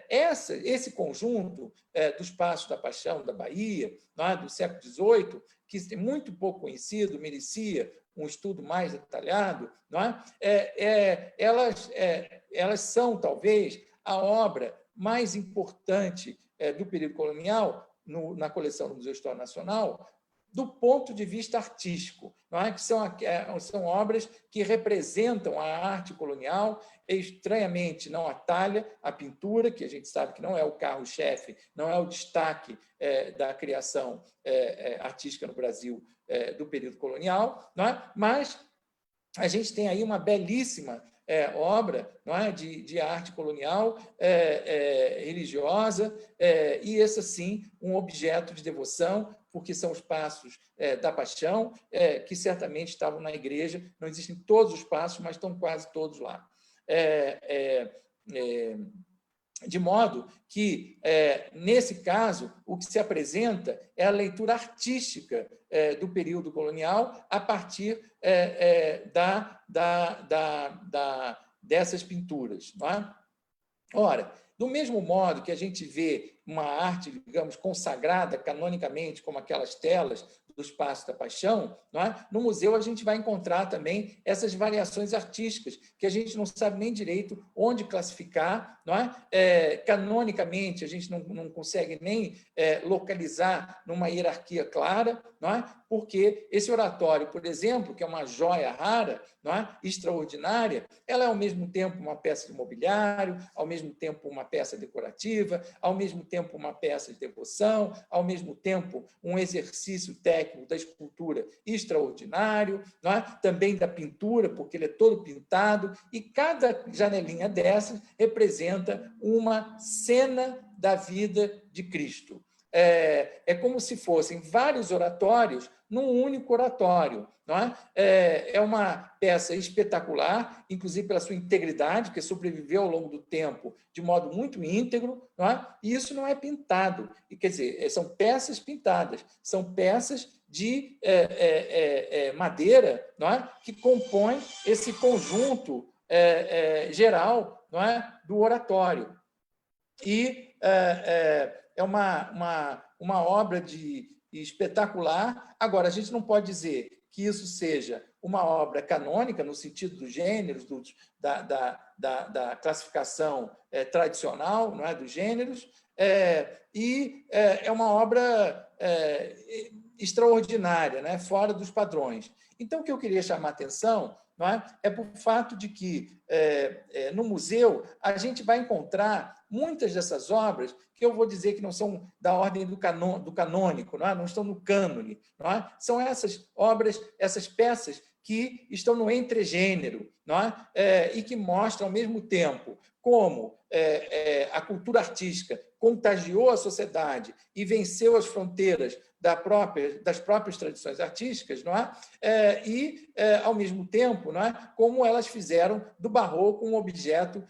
Esse conjunto dos Passos da Paixão da Bahia, do século XVIII, que é muito pouco conhecido, merecia um estudo mais detalhado, elas são, talvez, a obra mais importante do período colonial na coleção do Museu de História Nacional, do ponto de vista artístico, que são obras que representam a arte colonial, estranhamente não atalha a pintura, que a gente sabe que não é o carro-chefe, não é o destaque da criação artística no Brasil do período colonial, mas a gente tem aí uma belíssima obra de arte colonial religiosa, e esse, sim, um objeto de devoção, porque são os Passos da Paixão, que certamente estavam na igreja. Não existem todos os passos, mas estão quase todos lá. De modo que, nesse caso, o que se apresenta é a leitura artística do período colonial a partir dessas pinturas. Ora, do mesmo modo que a gente vê uma arte, digamos, consagrada canonicamente, como aquelas telas dos Passos da Paixão, não é? No museu a gente vai encontrar também essas variações artísticas, que a gente não sabe nem direito onde classificar, não é? Canonicamente, a gente não consegue nem localizar numa hierarquia clara, não é? Porque esse oratório, por exemplo, que é uma joia rara, não é? Extraordinária, ela é ao mesmo tempo uma peça de mobiliário, ao mesmo tempo uma peça decorativa, ao mesmo tempo uma peça de devoção, ao mesmo tempo um exercício técnico da escultura extraordinário, não é? Também da pintura, porque ele é todo pintado, e cada janelinha dessas representa uma cena da vida de Cristo. É como se fossem vários oratórios num único oratório. Não é? É uma peça espetacular, inclusive pela sua integridade, que sobreviveu ao longo do tempo de modo muito íntegro, não é? E isso não é pintado. E, quer dizer, são peças pintadas, são peças de madeira, não é? Que compõem esse conjunto geral, não é? Do oratório. E é uma obra espetacular. Agora, a gente não pode dizer que isso seja uma obra canônica, no sentido dos gêneros, da classificação tradicional, não é? Dos gêneros, e é uma obra extraordinária, né? Fora dos padrões. Então, o que eu queria chamar a atenção, não é por fato de que, no museu, a gente vai encontrar muitas dessas obras que eu vou dizer que não são da ordem do canônico, não estão no cânone. Não é? São essas obras, essas peças que estão no entregênero, não é? E que mostram, ao mesmo tempo, como a cultura artística contagiou a sociedade e venceu as fronteiras das próprias tradições artísticas, não é? E, ao mesmo tempo, não é? Como elas fizeram do barroco um objeto,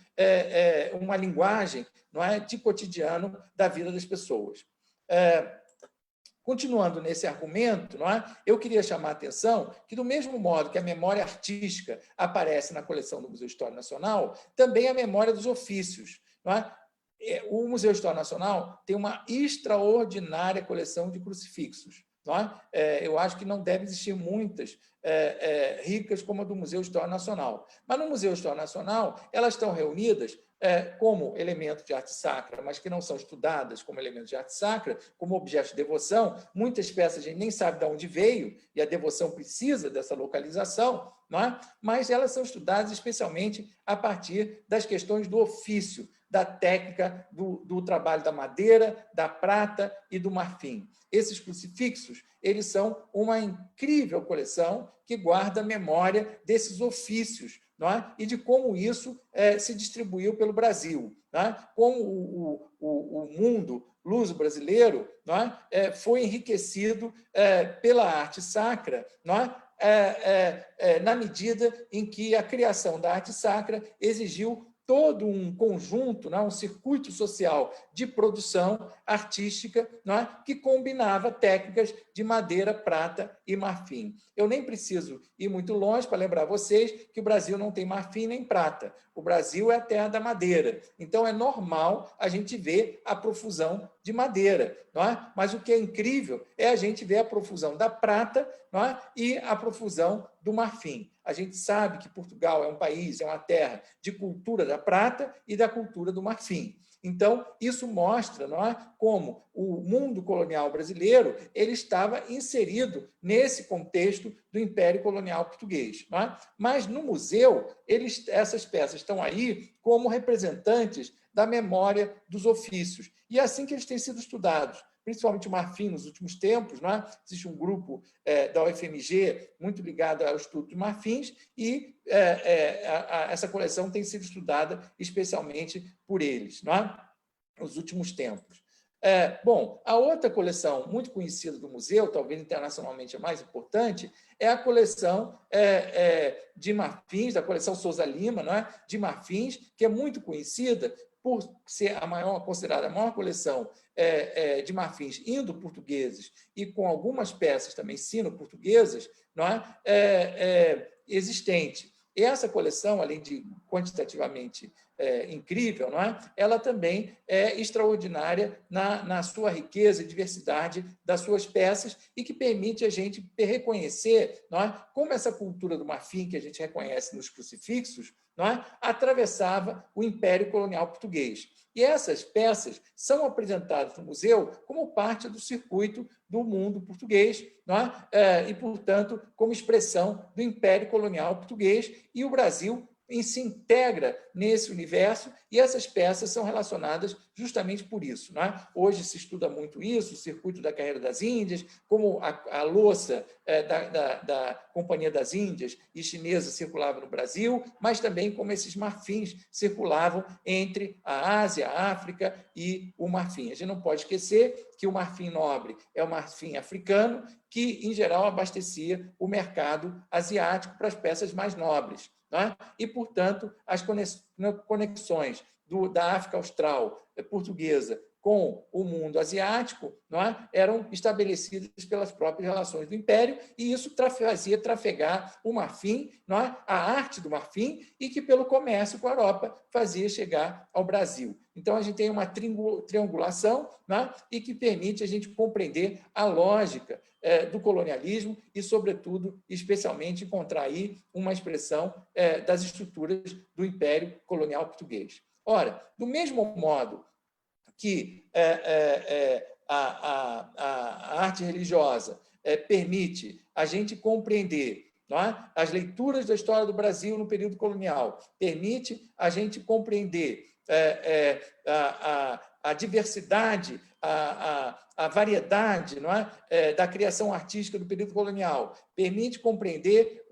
uma linguagem, não é? De cotidiano da vida das pessoas. Continuando nesse argumento, não é? Eu queria chamar a atenção que, do mesmo modo que a memória artística aparece na coleção do Museu Histórico Nacional, também a memória dos ofícios. Não é? O Museu Histórico Nacional tem uma extraordinária coleção de crucifixos. Não é? Eu acho que não deve existir muitas ricas como a do Museu Histórico Nacional. Mas no Museu Histórico Nacional, elas estão reunidas como elemento de arte sacra, mas que não são estudadas como elementos de arte sacra, como objetos de devoção. Muitas peças a gente nem sabe de onde veio, e a devoção precisa dessa localização, não é? Mas elas são estudadas especialmente a partir das questões do ofício, da técnica do trabalho da madeira, da prata e do marfim. Esses crucifixos, eles são uma incrível coleção que guarda a memória desses ofícios, não é? E de como isso se distribuiu pelo Brasil. Não é? Como o mundo luso-brasileiro, não é? Foi enriquecido pela arte sacra, não é? Na medida em que a criação da arte sacra exigiu todo um conjunto, não é? Um circuito social de produção artística, não é? Que combinava técnicas de madeira, prata e marfim. Eu nem preciso ir muito longe para lembrar vocês que o Brasil não tem marfim nem prata. O Brasil é a terra da madeira. Então, é normal a gente ver a profusão de madeira. Não é? Mas o que é incrível é a gente ver a profusão da prata, não é? E a profusão do marfim. A gente sabe que Portugal é um país, é uma terra de cultura da prata e da cultura do marfim. Então, isso mostra, não é, como o mundo colonial brasileiro ele estava inserido nesse contexto do Império Colonial Português. Não é? Mas, no museu, essas peças estão aí como representantes da memória dos ofícios. E é assim que eles têm sido estudados, principalmente o marfim nos últimos tempos. Não é? Existe um grupo da UFMG muito ligado ao estudo de marfins e essa coleção tem sido estudada especialmente por eles, não é? Nos últimos tempos. Bom, a outra coleção muito conhecida do museu, talvez internacionalmente a mais importante, é a coleção de marfins, da coleção Souza Lima, não é? De marfins, que é muito conhecida por ser considerada a maior coleção de marfins indo-portugueses e com algumas peças também sino-portuguesas, não é? Existente. E essa coleção, além de quantitativamente incrível, não é? Ela também é extraordinária na sua riqueza e diversidade das suas peças e que permite a gente reconhecer, não é? Como essa cultura do marfim, que a gente reconhece nos crucifixos, não é? Atravessava o Império Colonial Português. E essas peças são apresentadas no museu como parte do circuito do mundo português, não é? E, portanto, como expressão do Império Colonial Português, e o Brasil se integra nesse universo, e essas peças são relacionadas justamente por isso. Não é? Hoje se estuda muito isso, o circuito da carreira das Índias, como a louça da Companhia das Índias e chinesa circulava no Brasil, mas também como esses marfins circulavam entre a Ásia, a África e o marfim. A gente não pode esquecer que o marfim nobre é o marfim africano, que, em geral, abastecia o mercado asiático para as peças mais nobres. Não é? E, portanto, as conexões da África Austral portuguesa com o mundo asiático, não é? Eram estabelecidas pelas próprias relações do Império, e isso fazia trafegar o marfim, não é? A arte do marfim, e que, pelo comércio com a Europa, fazia chegar ao Brasil. Então, a gente tem uma triangulação, não é? E que permite a gente compreender a lógica do colonialismo e, sobretudo, especialmente, encontrar aí uma expressão das estruturas do Império Colonial Português. Ora, do mesmo modo que a arte religiosa permite a gente compreender, não é? As leituras da história do Brasil no período colonial, permite a gente compreender a diversidade, a variedade, não é? Da criação artística do período colonial, permite compreender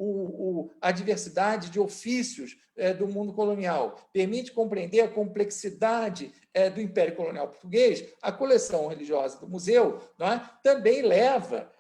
a diversidade de ofícios do mundo colonial, permite compreender a complexidade do Império Colonial Português. A coleção religiosa do museu, não é? Também leva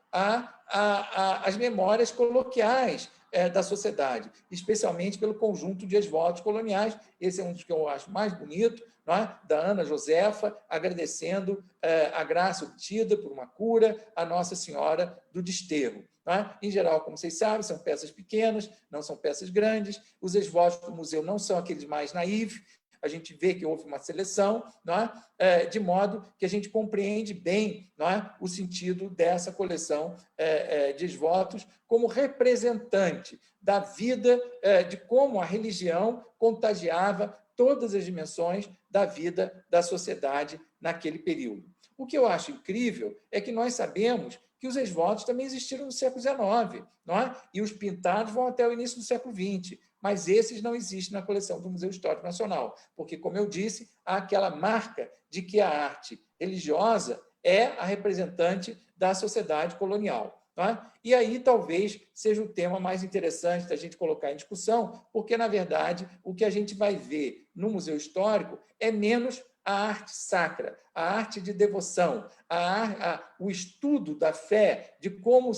as memórias coloquiais da sociedade, especialmente pelo conjunto de esvotos coloniais. Esse é um dos que eu acho mais bonito, não é? Da Ana Josefa, agradecendo a graça obtida por uma cura à Nossa Senhora do Desterro. Não é? Em geral, como vocês sabem, são peças pequenas, não são peças grandes. Os esvotos do museu não são aqueles mais naivos. A gente vê que houve uma seleção, não é? De modo que a gente compreende bem, não é? O sentido dessa coleção de esvotos como representante da vida, de como a religião contagiava todas as dimensões da vida da sociedade naquele período. O que eu acho incrível é que nós sabemos que os esvotos também existiram no século XIX, não é? E os pintados vão até o início do século XX, mas esses não existem na coleção do Museu Histórico Nacional, porque, como eu disse, há aquela marca de que a arte religiosa é a representante da sociedade colonial. Não é? E aí talvez seja o tema mais interessante da gente colocar em discussão, porque, na verdade, o que a gente vai ver no Museu Histórico é menos a arte sacra, a arte de devoção, o estudo da fé, de como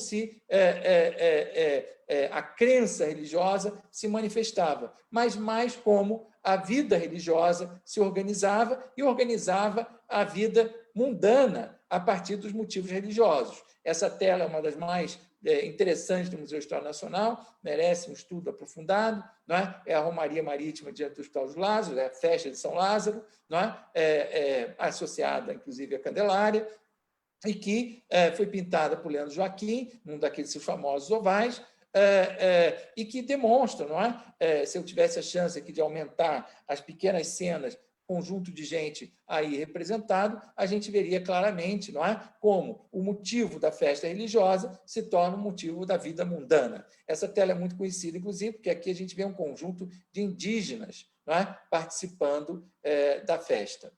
a crença religiosa se manifestava, mas mais como a vida religiosa se organizava e organizava a vida mundana a partir dos motivos religiosos. Essa tela é uma das mais interessantes do Museu Histórico Nacional, merece um estudo aprofundado, não é? É a Romaria Marítima diante do Hospital de Lázaro, é a festa de São Lázaro, não é? Associada, inclusive, à Candelária, e que foi pintada por Leandro Joaquim, num daqueles seus famosos ovais, e que demonstra, não é? Se eu tivesse a chance aqui de aumentar as pequenas cenas, conjunto de gente aí representado, a gente veria claramente, não é? Como o motivo da festa religiosa se torna o motivo da vida mundana. Essa tela é muito conhecida, inclusive, porque aqui a gente vê um conjunto de indígenas, não é? Participando da festa.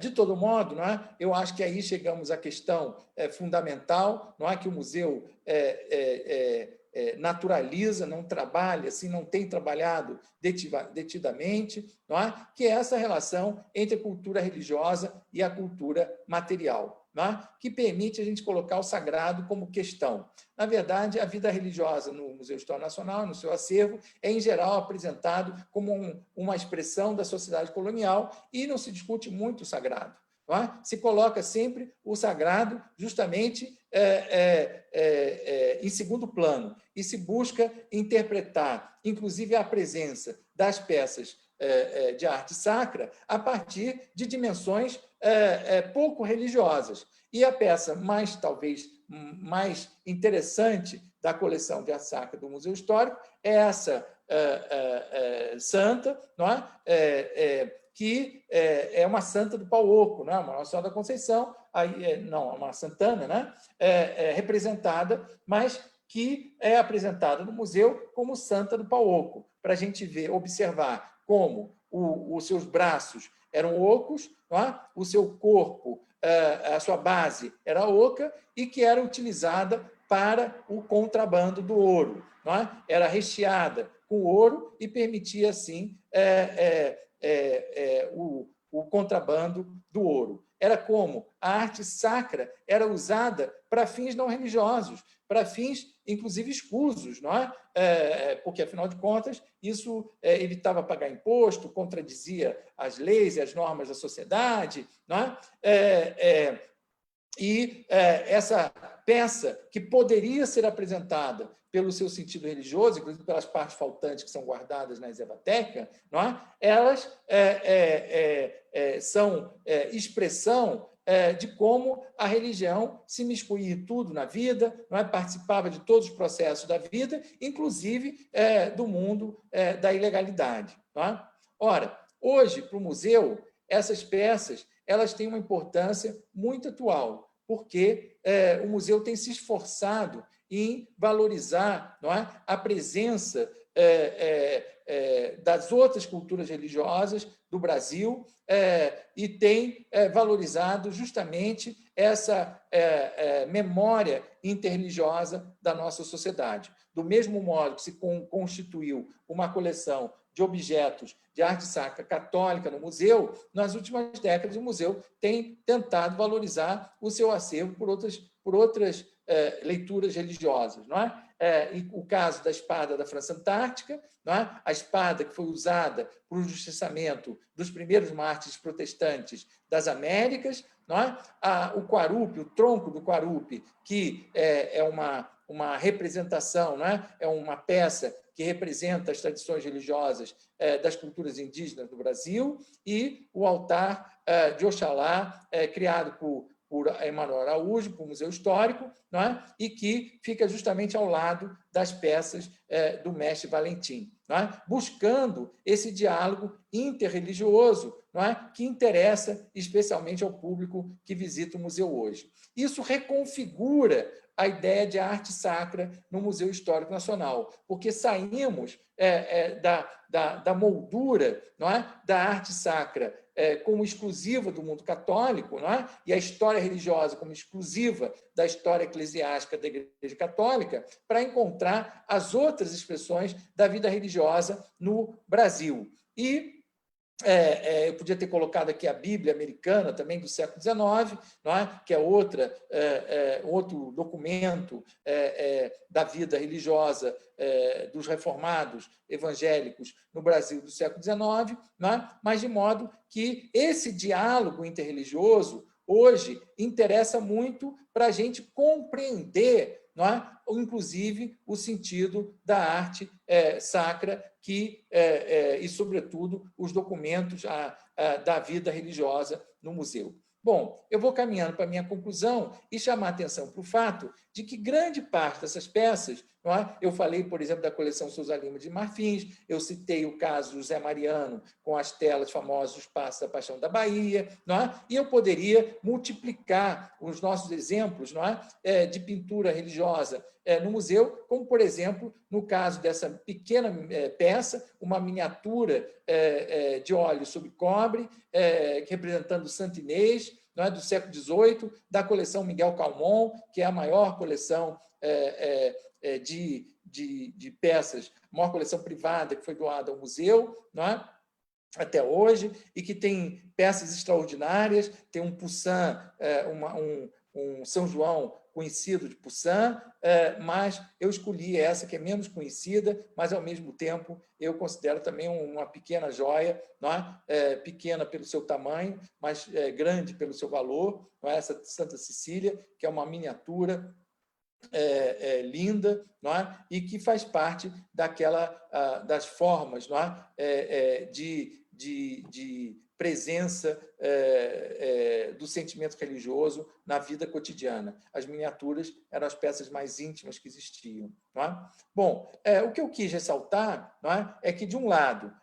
De todo modo, não é? Eu acho que aí chegamos à questão fundamental, não é? Que o museu naturaliza, não trabalha, assim, não tem trabalhado detidamente, não é? Que é essa relação entre a cultura religiosa e a cultura material, não é? Que permite a gente colocar o sagrado como questão. Na verdade, a vida religiosa no Museu Histórico Nacional, no seu acervo, é, em geral, apresentado como uma expressão da sociedade colonial e não se discute muito o sagrado. não é? Se coloca sempre o sagrado justamente em segundo plano e se busca interpretar, inclusive, a presença das peças de arte sacra a partir de dimensões pouco religiosas. E a peça talvez mais interessante da coleção de arte sacra do Museu Histórico é essa santa, não é? Que é uma santa do pau oco, não é? Uma Nossa Senhora da Conceição, não, uma Santana, né? Representada, mas que é apresentada no museu como santa do pau oco, para a gente observar como os seus braços eram ocos, não é? O seu corpo, a sua base era oca e que era utilizada para o contrabando do ouro, não é? Era recheada com ouro e permitia, assim, o contrabando do ouro. Era como a arte sacra era usada para fins não religiosos, para fins, inclusive, escusos, não é? Porque, afinal de contas, isso evitava pagar imposto, contradizia as leis e as normas da sociedade, não é? E essa peça, que poderia ser apresentada pelo seu sentido religioso, inclusive pelas partes faltantes que são guardadas na Esevateca, não é? Elas são expressão de como a religião se miscuía em tudo na vida, não é? Participava de todos os processos da vida, inclusive do mundo da ilegalidade. Não é? Ora, hoje, para o museu, essas peças elas têm uma importância muito atual, porque o museu tem se esforçado em valorizar, não é, a presença das outras culturas religiosas do Brasil e tem valorizado justamente essa memória interreligiosa da nossa sociedade. Do mesmo modo que se constituiu uma coleção de objetos de arte sacra católica no museu, nas últimas décadas o museu tem tentado valorizar o seu acervo por outras leituras religiosas. Não é? E o caso da espada da França Antártica, não é? A espada que foi usada para o justiçamento dos primeiros mártires protestantes das Américas, não é? O quarupe, o tronco do quarupe, que é uma representação, não é? É uma peça que representa as tradições religiosas das culturas indígenas do Brasil, e o altar de Oxalá, criado por Emanuel Araújo, para o Museu Histórico, não é? E que fica justamente ao lado das peças do mestre Valentim, não é? Buscando esse diálogo interreligioso, não é? Que interessa especialmente ao público que visita o museu hoje. Isso reconfigura a ideia de arte sacra no Museu Histórico Nacional, porque saímos da moldura, não é? Da arte sacra como exclusiva do mundo católico, não é? E a história religiosa como exclusiva da história eclesiástica da Igreja Católica, para encontrar as outras expressões da vida religiosa no Brasil. E eu podia ter colocado aqui a Bíblia americana, também do século XIX, não é? Que é outro documento da vida religiosa dos reformados evangélicos no Brasil do século XIX, não é? Mas de modo que esse diálogo interreligioso hoje interessa muito para a gente compreender, não é? Inclusive o sentido da arte sacra e, sobretudo, os documentos da vida religiosa no museu. Bom, eu vou caminhando para a minha conclusão e chamar a atenção para o fato de que grande parte dessas peças, não é? Eu falei, por exemplo, da coleção Sousa Lima de Marfins, eu citei o caso do Zé Mariano com as telas famosas dos Passos da Paixão da Bahia, não é? E eu poderia multiplicar os nossos exemplos, não é? De pintura religiosa no museu, como, por exemplo, no caso dessa pequena peça, uma miniatura de óleo sobre cobre, representando Santo Inês, não é? Do século XVIII, da coleção Miguel Calmon, que é a maior coleção de peças, a maior coleção privada que foi doada ao museu, não é? Até hoje, e que tem peças extraordinárias, tem um Poussin, um São João conhecido de Poussin, mas eu escolhi essa que é menos conhecida, mas, ao mesmo tempo, eu considero também uma pequena joia, não é? Pequena pelo seu tamanho, mas grande pelo seu valor, não é? Essa Santa Cecília, que é uma miniatura linda, não é? E que faz parte das formas, não é? De presença do sentimento religioso na vida cotidiana. As miniaturas eram as peças mais íntimas que existiam. Não é? Bom, o que eu quis ressaltar, não é que, de um lado,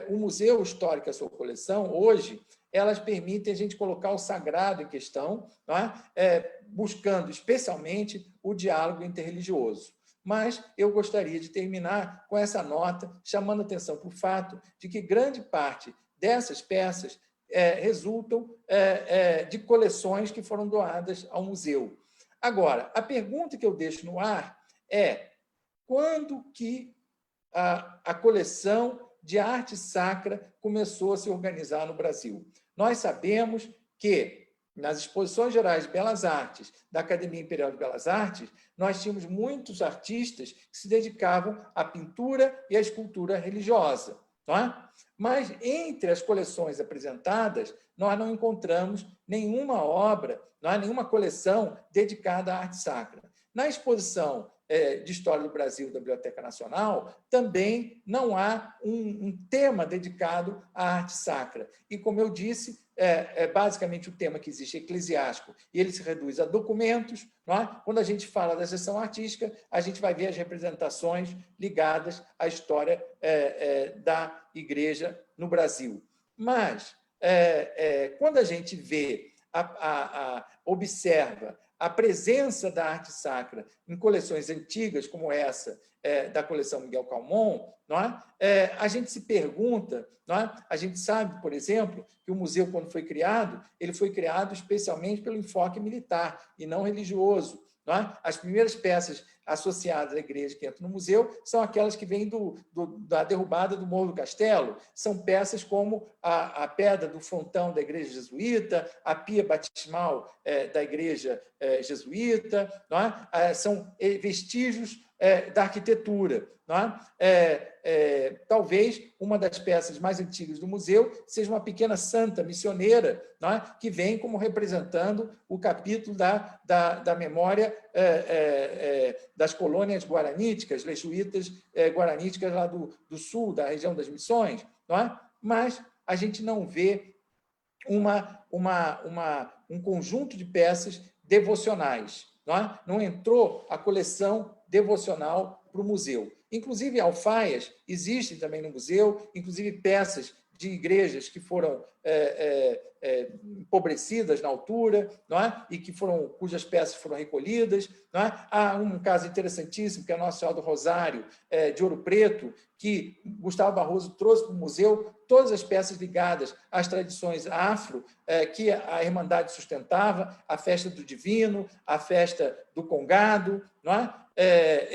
o Museu Histórico e a sua coleção, hoje, elas permitem a gente colocar o sagrado em questão, não é? Buscando especialmente o diálogo interreligioso. Mas eu gostaria de terminar com essa nota, chamando atenção para o fato de que grande parte dessas peças resultam de coleções que foram doadas ao museu. Agora, a pergunta que eu deixo no ar é: quando que a coleção de arte sacra começou a se organizar no Brasil? Nós sabemos que, nas exposições gerais de Belas Artes da Academia Imperial de Belas Artes, nós tínhamos muitos artistas que se dedicavam à pintura e à escultura religiosa. Não é? Mas, entre as coleções apresentadas, nós não encontramos nenhuma obra, não há nenhuma coleção dedicada à arte sacra. Na exposição de História do Brasil da Biblioteca Nacional, também não há um tema dedicado à arte sacra. E, como eu disse, basicamente o tema que existe é eclesiástico, e ele se reduz a documentos. Não é? Quando a gente fala da seção artística, a gente vai ver as representações ligadas à história da Igreja no Brasil. Mas, quando a gente vê, observa a presença da arte sacra em coleções antigas, como essa da coleção Miguel Calmon, não é? A gente se pergunta, não é? A gente sabe, por exemplo, que o museu, quando foi criado, ele foi criado especialmente pelo enfoque militar e não religioso. Não é? As primeiras peças associadas à igreja que entram no museu são aquelas que vêm da derrubada do Morro do Castelo. São peças como a pedra do frontão da igreja jesuíta, a pia batismal da igreja jesuíta, não é? São vestígios da arquitetura. Não é? Talvez uma das peças mais antigas do museu seja uma pequena santa missioneira, não é? Que vem como representando o capítulo da memória das colônias guaraníticas, jesuítas guaraníticas lá do sul, da região das Missões. Não é? Mas a gente não vê um conjunto de peças devocionais. Não é? Não entrou a coleção devocional para o museu. Inclusive, alfaias existem também no museu, inclusive peças de igrejas que foram empobrecidas na altura, não é? E cujas peças foram recolhidas. Não é? Há um caso interessantíssimo, que é a Nossa Senhora do Rosário, de Ouro Preto, que Gustavo Barroso trouxe para o museu todas as peças ligadas às tradições afro que a Irmandade sustentava, a festa do Divino, a festa do Congado, não é?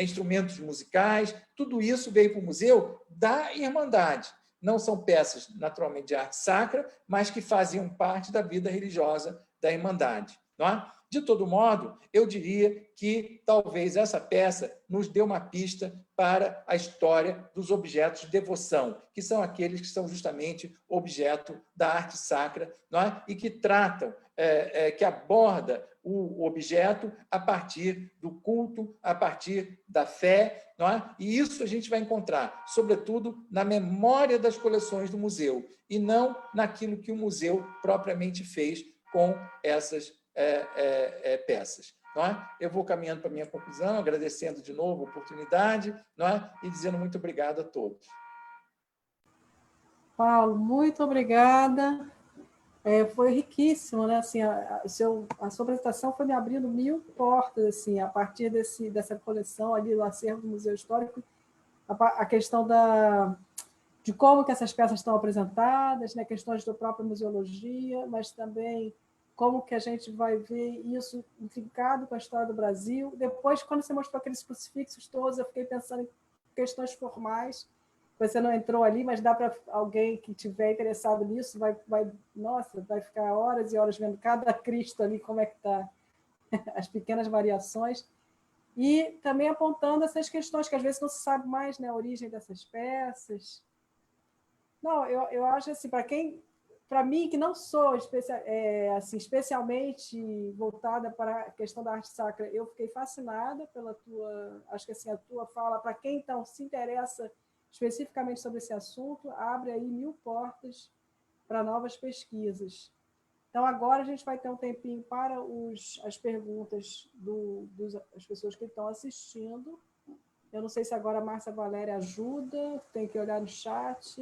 Instrumentos musicais, tudo isso veio para o museu da Irmandade. Não são peças, naturalmente, de arte sacra, mas que faziam parte da vida religiosa da Irmandade. Não é? De todo modo, eu diria que talvez essa peça nos dê uma pista para a história dos objetos de devoção, que são aqueles que são justamente objeto da arte sacra, não é? E que tratam, que aborda o objeto a partir do culto, a partir da fé, não é? E isso a gente vai encontrar, sobretudo, na memória das coleções do museu, e não naquilo que o museu propriamente fez com essas peças. Não é? Eu vou caminhando para a minha conclusão, agradecendo de novo a oportunidade, não é? E dizendo muito obrigado a todos. Paulo, muito obrigada. Foi riquíssimo, né? Assim, a sua apresentação foi me abrindo 1000 portas, assim, a partir dessa coleção ali do acervo do Museu Histórico, a questão de como que essas peças estão apresentadas, né? Questões da própria museologia, mas também como que a gente vai ver isso linkado com a história do Brasil. Depois, quando você mostrou aqueles crucifixos todos, eu fiquei pensando em questões formais. Você não entrou ali, mas dá para alguém que estiver interessado nisso, vai ficar horas e horas vendo cada Cristo ali, como é que está as pequenas variações, e também apontando essas questões que às vezes não se sabe mais, né, a origem dessas peças. Não, eu acho assim, para mim, que não sou assim, especialmente voltada para a questão da arte sacra, eu fiquei fascinada pela tua, acho que assim, a tua fala, para quem então se interessa especificamente sobre esse assunto, abre aí 1000 portas para novas pesquisas. Então, agora a gente vai ter um tempinho para as perguntas das pessoas que estão assistindo. Eu não sei se agora a Márcia Valéria ajuda, tem que olhar no chat.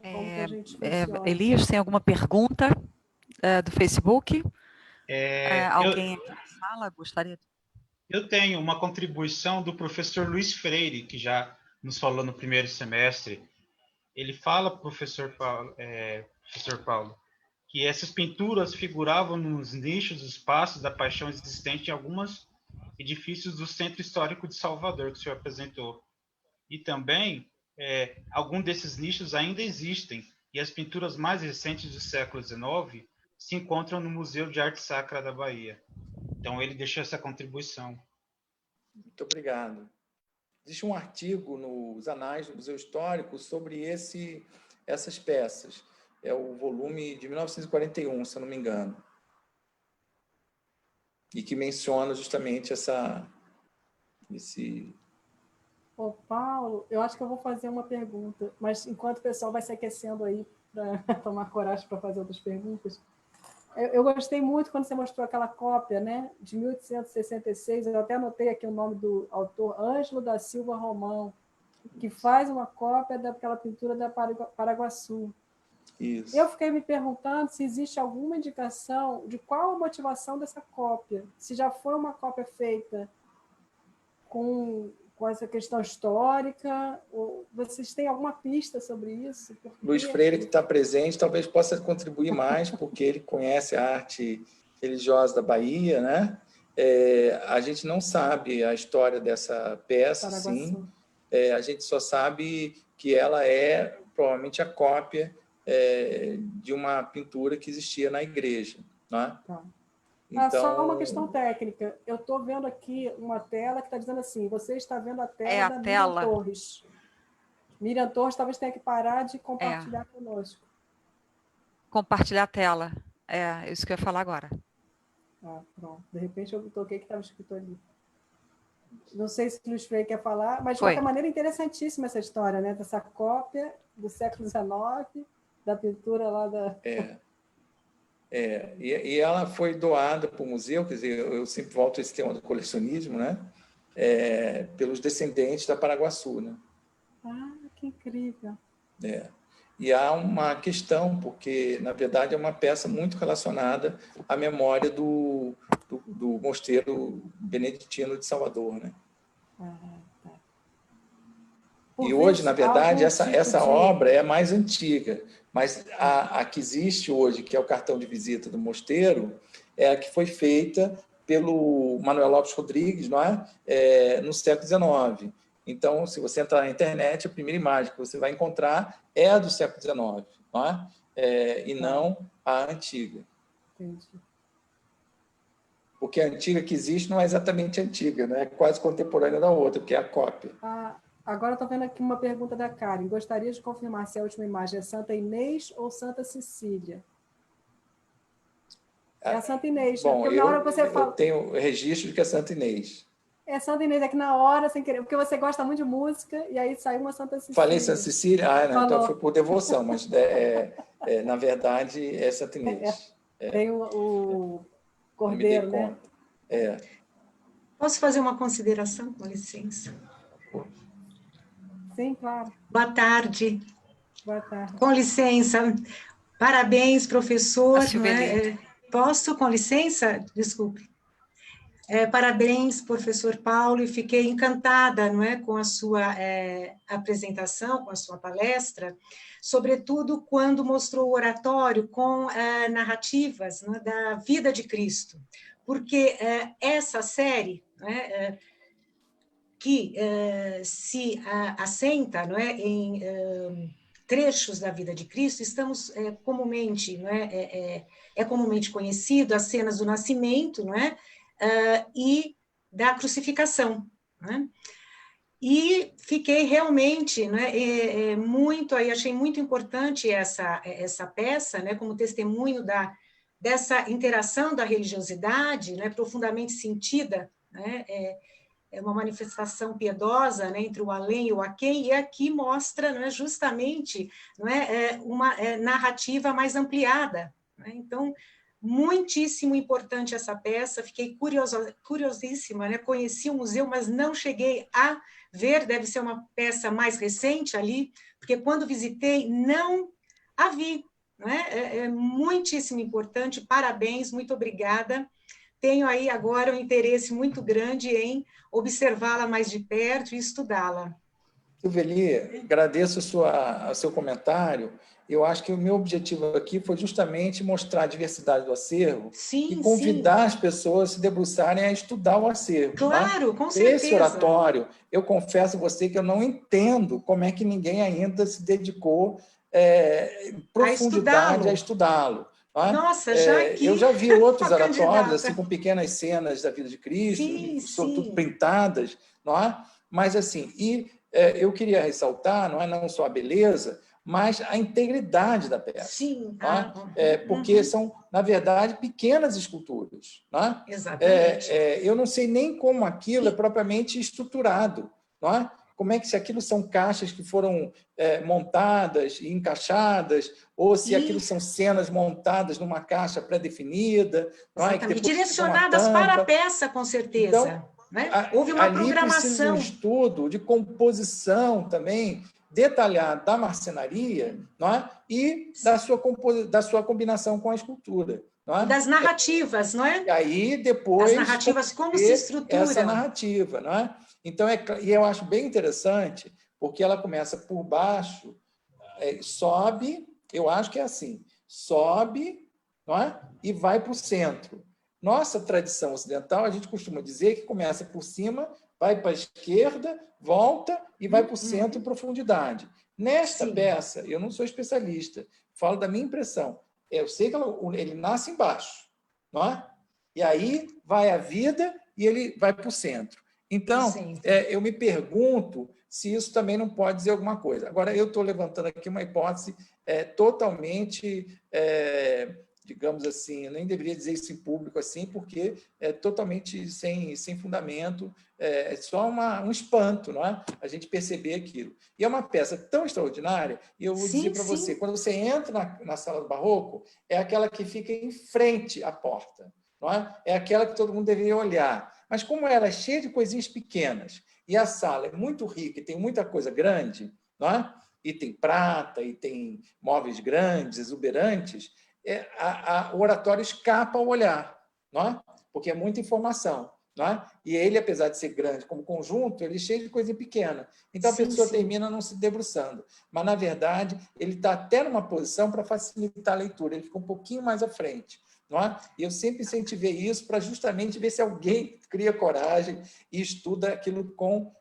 Como que a gente funciona? Elias, tem alguma pergunta do Facebook? Alguém aqui na sala gostaria? Eu tenho uma contribuição do professor Luiz Freire, que já nos falou no primeiro semestre. Ele fala, professor Paulo, que essas pinturas figuravam nos nichos dos espaços da paixão existente em alguns edifícios do Centro Histórico de Salvador, que o senhor apresentou. E também, alguns desses nichos ainda existem, e as pinturas mais recentes do século XIX se encontram no Museu de Arte Sacra da Bahia. Então, ele deixou essa contribuição. Muito obrigado. Existe um artigo nos Anais do Museu Histórico sobre essas peças. É o volume de 1941, se eu não me engano. E que menciona justamente esse... Ô, Paulo, eu acho que eu vou fazer uma pergunta, mas enquanto o pessoal vai se aquecendo aí para tomar coragem para fazer outras perguntas, eu gostei muito quando você mostrou aquela cópia, né, de 1866, eu até anotei aqui o nome do autor, Ângelo da Silva Romão, que faz uma cópia daquela pintura da Paraguaçu. Isso. Eu fiquei me perguntando se existe alguma indicação de qual a motivação dessa cópia, se já foi uma cópia feita com essa questão histórica, ou vocês têm alguma pista sobre isso? Luiz Freire, que está presente, talvez possa contribuir mais, porque ele conhece a arte religiosa da Bahia, né? A gente não sabe a história dessa peça, sim. A gente só sabe que ela é provavelmente a cópia de uma pintura que existia na igreja, né? Tá. Então... Só uma questão técnica. Eu estou vendo aqui uma tela que está dizendo assim, você está vendo a tela da Miriam Torres. Miriam Torres talvez tenha que parar de compartilhar conosco. Compartilhar a tela. É isso que eu ia falar agora. Pronto. De repente eu toquei que estava escrito ali. Não sei se o Luiz Freire quer falar, mas de qualquer maneira interessantíssima essa história, né? Dessa cópia do século XIX, da pintura lá da... E ela foi doada para o museu, quer dizer, eu sempre volto a esse tema do colecionismo, né? Pelos descendentes da Paraguaçu, né? Que incrível! E há uma questão, porque, na verdade, é uma peça muito relacionada à memória do mosteiro beneditino de Salvador, né? E hoje, na verdade, essa obra é mais antiga, mas a que existe hoje, que é o cartão de visita do mosteiro, é a que foi feita pelo Manuel Lopes Rodrigues, não é? No século XIX. Então, se você entrar na internet, a primeira imagem que você vai encontrar é a do século XIX, não é? E não a antiga. Entendi. Porque a antiga que existe não é exatamente antiga, né? É quase contemporânea da outra, porque é a cópia. Agora estou vendo aqui uma pergunta da Karen. Gostaria de confirmar se a última imagem é Santa Inês ou Santa Cecília? É a Santa Inês. Bom, eu tenho registro de que é Santa Inês. É Santa Inês, é que na hora, sem querer, porque você gosta muito de música, e aí saiu uma Santa Cecília. Falei Santa Cecília? Não, então foi por devoção, mas na verdade é Santa Inês. Tem o Cordeiro, né? Posso fazer uma consideração, com licença? Sim, claro. Boa tarde. Boa tarde. Com licença. Parabéns, professor. Posso, com licença? Desculpe. Parabéns, professor Paulo, e fiquei encantada, não é, com a sua apresentação, com a sua palestra, sobretudo quando mostrou o oratório com narrativas, não é, da vida de Cristo, porque essa série, não é, que se assenta, não é, em trechos da vida de Cristo, estamos comumente, não é comumente conhecido as cenas do nascimento, não é? E da crucificação, não é? E fiquei realmente, né, muito, aí achei muito importante essa peça, né, como testemunho dessa interação da religiosidade, né, profundamente sentida, né, é uma manifestação piedosa, né, entre o além e o aquém, e aqui mostra, né, justamente, uma narrativa mais ampliada, né? Então, muitíssimo importante essa peça, fiquei curiosíssima, né, conheci o museu, mas não cheguei a ver, deve ser uma peça mais recente ali, porque quando visitei não a vi, né? É muitíssimo importante, parabéns, muito obrigada. Tenho aí agora um interesse muito grande em observá-la mais de perto e estudá-la. Silveli, agradeço o seu comentário. Eu acho que o meu objetivo aqui foi justamente mostrar a diversidade do acervo e convidar as pessoas a se debruçarem a estudar o acervo. Claro, com certeza. Esse oratório, eu confesso a você que eu não entendo como é que ninguém ainda se dedicou profundidade a estudá-lo. Nossa, já aqui... Eu já vi outros oratórios, assim, com pequenas cenas da vida de Cristo, sobretudo printadas, não é? Mas, assim, eu queria ressaltar, não só a beleza, mas a integridade da peça. Sim. Porque são, na verdade, pequenas esculturas. Não é? Exatamente. Eu não sei nem como aquilo é propriamente estruturado. Não é? Como é que, se aquilo são caixas que foram montadas e encaixadas, ou se aquilo são cenas montadas numa caixa pré-definida. Exatamente. Direcionadas para a peça, com certeza. Então, né? Houve uma programação. Precisa um estudo de composição também detalhado da marcenaria, não é? E da sua combinação com a escultura. Não é? Das narrativas, não é? E aí, depois... As narrativas, como se estruturam. Essa narrativa, não é? Então, e eu acho bem interessante, porque ela começa por baixo, sobe, eu acho que é assim, sobe, não é? E vai para o centro. Nossa tradição ocidental, a gente costuma dizer que começa por cima, vai para a esquerda, volta e vai para o centro em profundidade. Nesta peça, eu não sou especialista, falo da minha impressão. Eu sei que ele nasce embaixo, não é? E aí vai a vida e ele vai para o centro. Então, eu me pergunto se isso também não pode dizer alguma coisa. Agora, eu estou levantando aqui uma hipótese totalmente... digamos assim, eu nem deveria dizer isso em público assim, porque é totalmente sem fundamento, é só um espanto, não é? A gente perceber aquilo. E é uma peça tão extraordinária, e eu vou dizer para você, quando você entra na sala do Barroco, é aquela que fica em frente à porta, não é? É aquela que todo mundo deveria olhar. Mas como ela é cheia de coisinhas pequenas, e a sala é muito rica, e tem muita coisa grande, não é? E tem prata, e tem móveis grandes, exuberantes, o oratório escapa ao olhar, não é? Porque é muita informação. Não é? E ele, apesar de ser grande como conjunto, ele é cheio de coisa pequena. Então, a pessoa termina não se debruçando. Mas, na verdade, ele está até numa posição para facilitar a leitura. Ele fica um pouquinho mais à frente. Não é? E eu sempre incentivei isso para justamente ver se alguém cria coragem e estuda aquilo com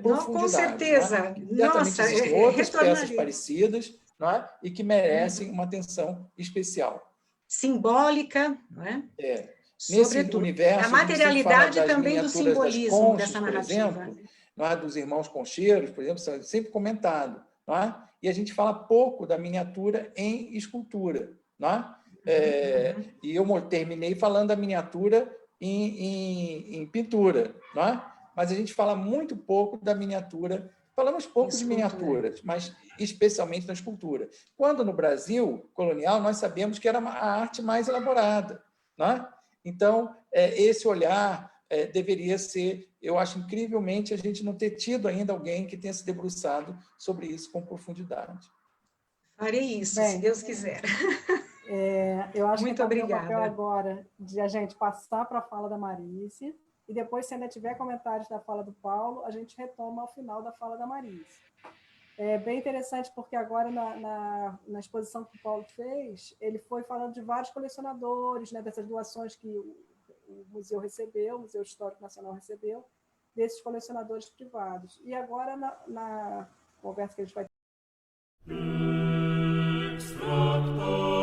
profundidade. Não, com certeza. Não é? Nossa, existem outras peças parecidas, não é? E que merecem uma atenção especial. Simbólica, não é? Nesse universo, a materialidade também do simbolismo conches, dessa narrativa. Por exemplo, não é? Dos irmãos concheiros, por exemplo, são sempre comentado. Não é? E a gente fala pouco da miniatura em escultura. Não é? E eu terminei falando da miniatura em pintura. Não é? Mas a gente fala muito pouco da miniatura. Falamos pouco de miniaturas, mas especialmente na escultura. Quando no Brasil colonial nós sabemos que era a arte mais elaborada. Não é? Então, esse olhar deveria ser... Eu acho incrivelmente a gente não ter tido ainda alguém que tenha se debruçado sobre isso com profundidade. Farei isso, se Deus quiser. Eu acho Muito que obrigada. o papel agora de a gente passar para a fala da Marice, e depois, se ainda tiver comentários da fala do Paulo, a gente retoma ao final da fala da Marice. É bem interessante, porque agora, na exposição que o Paulo fez, ele foi falando de vários colecionadores, né, dessas doações que o museu recebeu, o Museu Histórico Nacional recebeu, desses colecionadores privados. E agora, na conversa que a gente vai ter... Tractatus